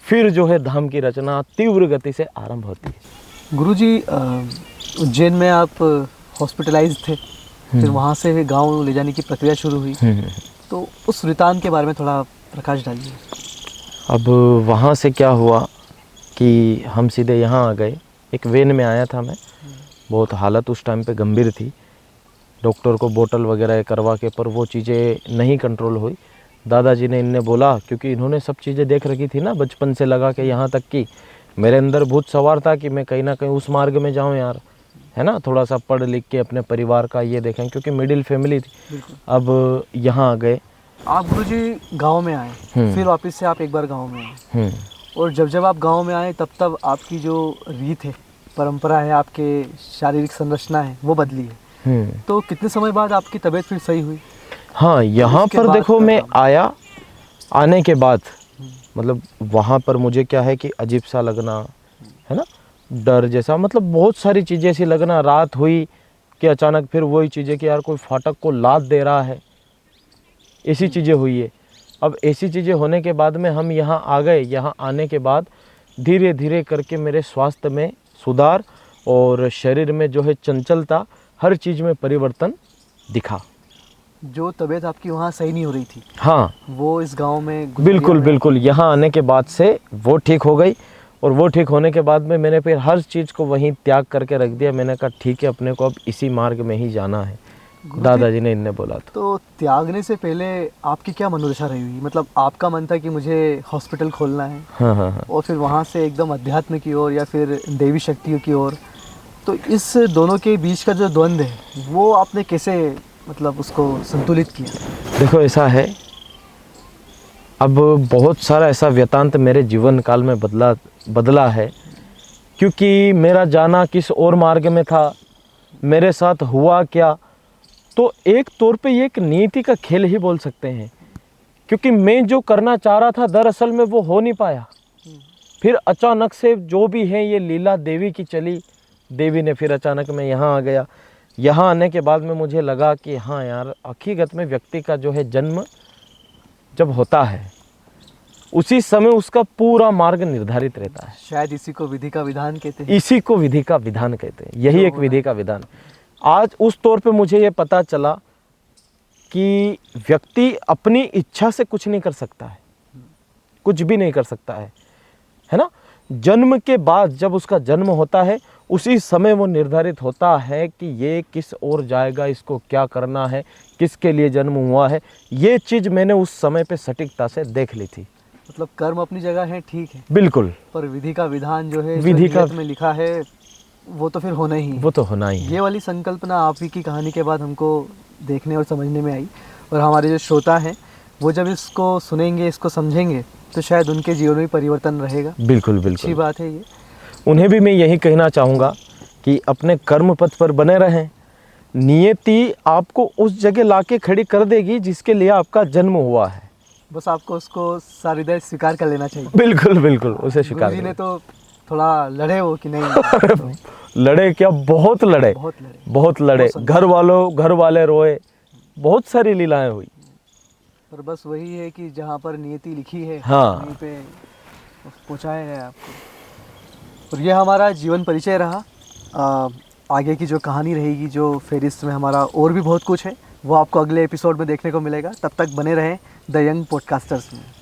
[SPEAKER 2] फिर जो है धाम की रचना तीव्र गति से आरंभ होती है।
[SPEAKER 1] गुरुजी, उज्जैन में आप हॉस्पिटलाइज थे, फिर वहाँ से गांव ले जाने की प्रक्रिया शुरू हुई, तो उस वृतांत के बारे में थोड़ा प्रकाश डालिए।
[SPEAKER 2] अब वहाँ से क्या हुआ कि हम सीधे यहाँ आ गए। एक वैन में आया था मैं, बहुत हालत उस टाइम पे गंभीर थी, डॉक्टर को बोतल वगैरह करवा के, पर वो चीज़ें नहीं कंट्रोल हुई। दादाजी ने इन्हें बोला, क्योंकि इन्होंने सब चीज़ें देख रखी थी ना बचपन से लगा के यहाँ तक कि मेरे अंदर भूत सवार था कि मैं कहीं ना कहीं उस मार्ग में जाऊँ यार, है ना, थोड़ा सा पढ़ लिख के अपने परिवार का ये देखें, क्योंकि मिडिल फैमिली थी। अब यहाँ आ गए।
[SPEAKER 1] आप गुरुजी गांव में आए, फिर वापस से आप एक बार गांव में आए, और जब आप गांव में आए तब आपकी जो रीत है, परंपरा है, आपके शारीरिक संरचना है, वो बदली है। तो कितने समय बाद आपकी तबीयत फिर सही हुई?
[SPEAKER 2] हाँ, यहाँ पर देखो मैं आया, आने के बाद मतलब वहाँ पर मुझे क्या है कि अजीब सा लगना, है ना, डर जैसा, मतलब बहुत सारी चीज़ें ऐसी लगना। रात हुई कि अचानक फिर वही चीज़ें कि यार कोई फाटक को लात दे रहा है, ऐसी चीज़ें हुई है। अब ऐसी चीज़ें होने के बाद में हम यहाँ आ गए। यहाँ आने के बाद धीरे धीरे करके मेरे स्वास्थ्य में सुधार और शरीर में जो है चंचलता, हर चीज़ में परिवर्तन दिखा।
[SPEAKER 1] जो तबीयत आपकी वहाँ सही नहीं हो रही थी,
[SPEAKER 2] हाँ
[SPEAKER 1] वो इस गांव में
[SPEAKER 2] बिल्कुल बिल्कुल, यहाँ आने के बाद से वो ठीक हो गई। और वो ठीक होने के बाद में मैंने फिर हर चीज़ को वहीं त्याग करके रख दिया। मैंने कहा ठीक है, अपने को अब इसी मार्ग में ही जाना है, दादाजी ने इनने बोला
[SPEAKER 1] तो त्यागने से पहले आपकी क्या मनोदशा रही हुई? मतलब आपका मन था कि मुझे हॉस्पिटल खोलना है,
[SPEAKER 2] हाँ हाँ हाँ।
[SPEAKER 1] और फिर वहाँ से एकदम अध्यात्म की ओर या फिर देवी शक्तियों की ओर, तो इस दोनों के बीच का जो द्वंद्व है वो आपने कैसे मतलब उसको संतुलित किया?
[SPEAKER 2] देखो ऐसा है, अब बहुत सारा ऐसा व्यतांत मेरे जीवन काल में बदला है, क्योंकि मेरा जाना किस और मार्ग में था, मेरे साथ हुआ क्या, तो एक तौर पे ये एक नीति का खेल ही बोल सकते हैं। क्योंकि मैं जो करना चाह रहा था दरअसल में वो हो नहीं पाया। फिर अचानक से जो भी है ये लीला देवी की चली, देवी ने फिर अचानक मैं यहाँ आ गया। यहाँ आने के बाद में मुझे लगा कि हाँ यार, हकीकत में व्यक्ति का जो है जन्म जब होता है उसी समय उसका पूरा मार्ग निर्धारित रहता है।
[SPEAKER 1] शायद इसी को विधि का विधान कहते हैं।
[SPEAKER 2] इसी को विधि का विधान कहते हैं, यही एक विधि का विधान। आज उस तौर पे मुझे ये पता चला कि व्यक्ति अपनी इच्छा से कुछ नहीं कर सकता है, कुछ भी नहीं कर सकता है ना। जन्म के बाद जब उसका जन्म होता है उसी समय वो निर्धारित होता है कि ये किस ओर जाएगा, इसको क्या करना है, किसके लिए जन्म हुआ है। ये चीज़ मैंने उस समय पे सटीकता से देख ली थी।
[SPEAKER 1] मतलब कर्म अपनी जगह है, ठीक है,
[SPEAKER 2] बिल्कुल,
[SPEAKER 1] पर विधि का विधान जो है,
[SPEAKER 2] विधि का
[SPEAKER 1] में लिखा है, वो तो फिर होना ही है।
[SPEAKER 2] वो तो होना ही है।
[SPEAKER 1] ये वाली संकल्पना आप ही की कहानी के बाद हमको देखने और समझने में आई, और हमारे जो श्रोता हैं वो जब इसको सुनेंगे, इसको समझेंगे, तो शायद उनके जीवन में परिवर्तन रहेगा।
[SPEAKER 2] बिल्कुल बिल्कुल,
[SPEAKER 1] अच्छी बात है ये।
[SPEAKER 2] उन्हें भी मैं यही कहना चाहूँगा कि अपने कर्म पथ पर बने रहें। नियति आपको उस जगह लाके खड़ी कर देगी जिसके लिए आपका जन्म हुआ है।
[SPEAKER 1] बस आपको उसको सहृदय स्वीकार कर लेना चाहिए।
[SPEAKER 2] बिल्कुल बिल्कुल, उसे स्वीकार
[SPEAKER 1] गुरुजी ने तो थोड़ा लड़े हो कि नहीं?
[SPEAKER 2] लड़े क्या, बहुत लड़े, बहुत लड़े। घर वाले रोए, बहुत सारी लीलाएं हुई।
[SPEAKER 1] पर बस वही है कि जहाँ पर नियति लिखी है,
[SPEAKER 2] हाँ,
[SPEAKER 1] वहीं पे पहुँचाया गया आपको। और ये हमारा जीवन परिचय रहा। आगे की जो कहानी रहेगी, जो फिर इसमें हमारा और भी बहुत कुछ है, वो आपको अगले एपिसोड में देखने को मिलेगा। तब तक बने रहें द यंग पॉडकास्टर्स में।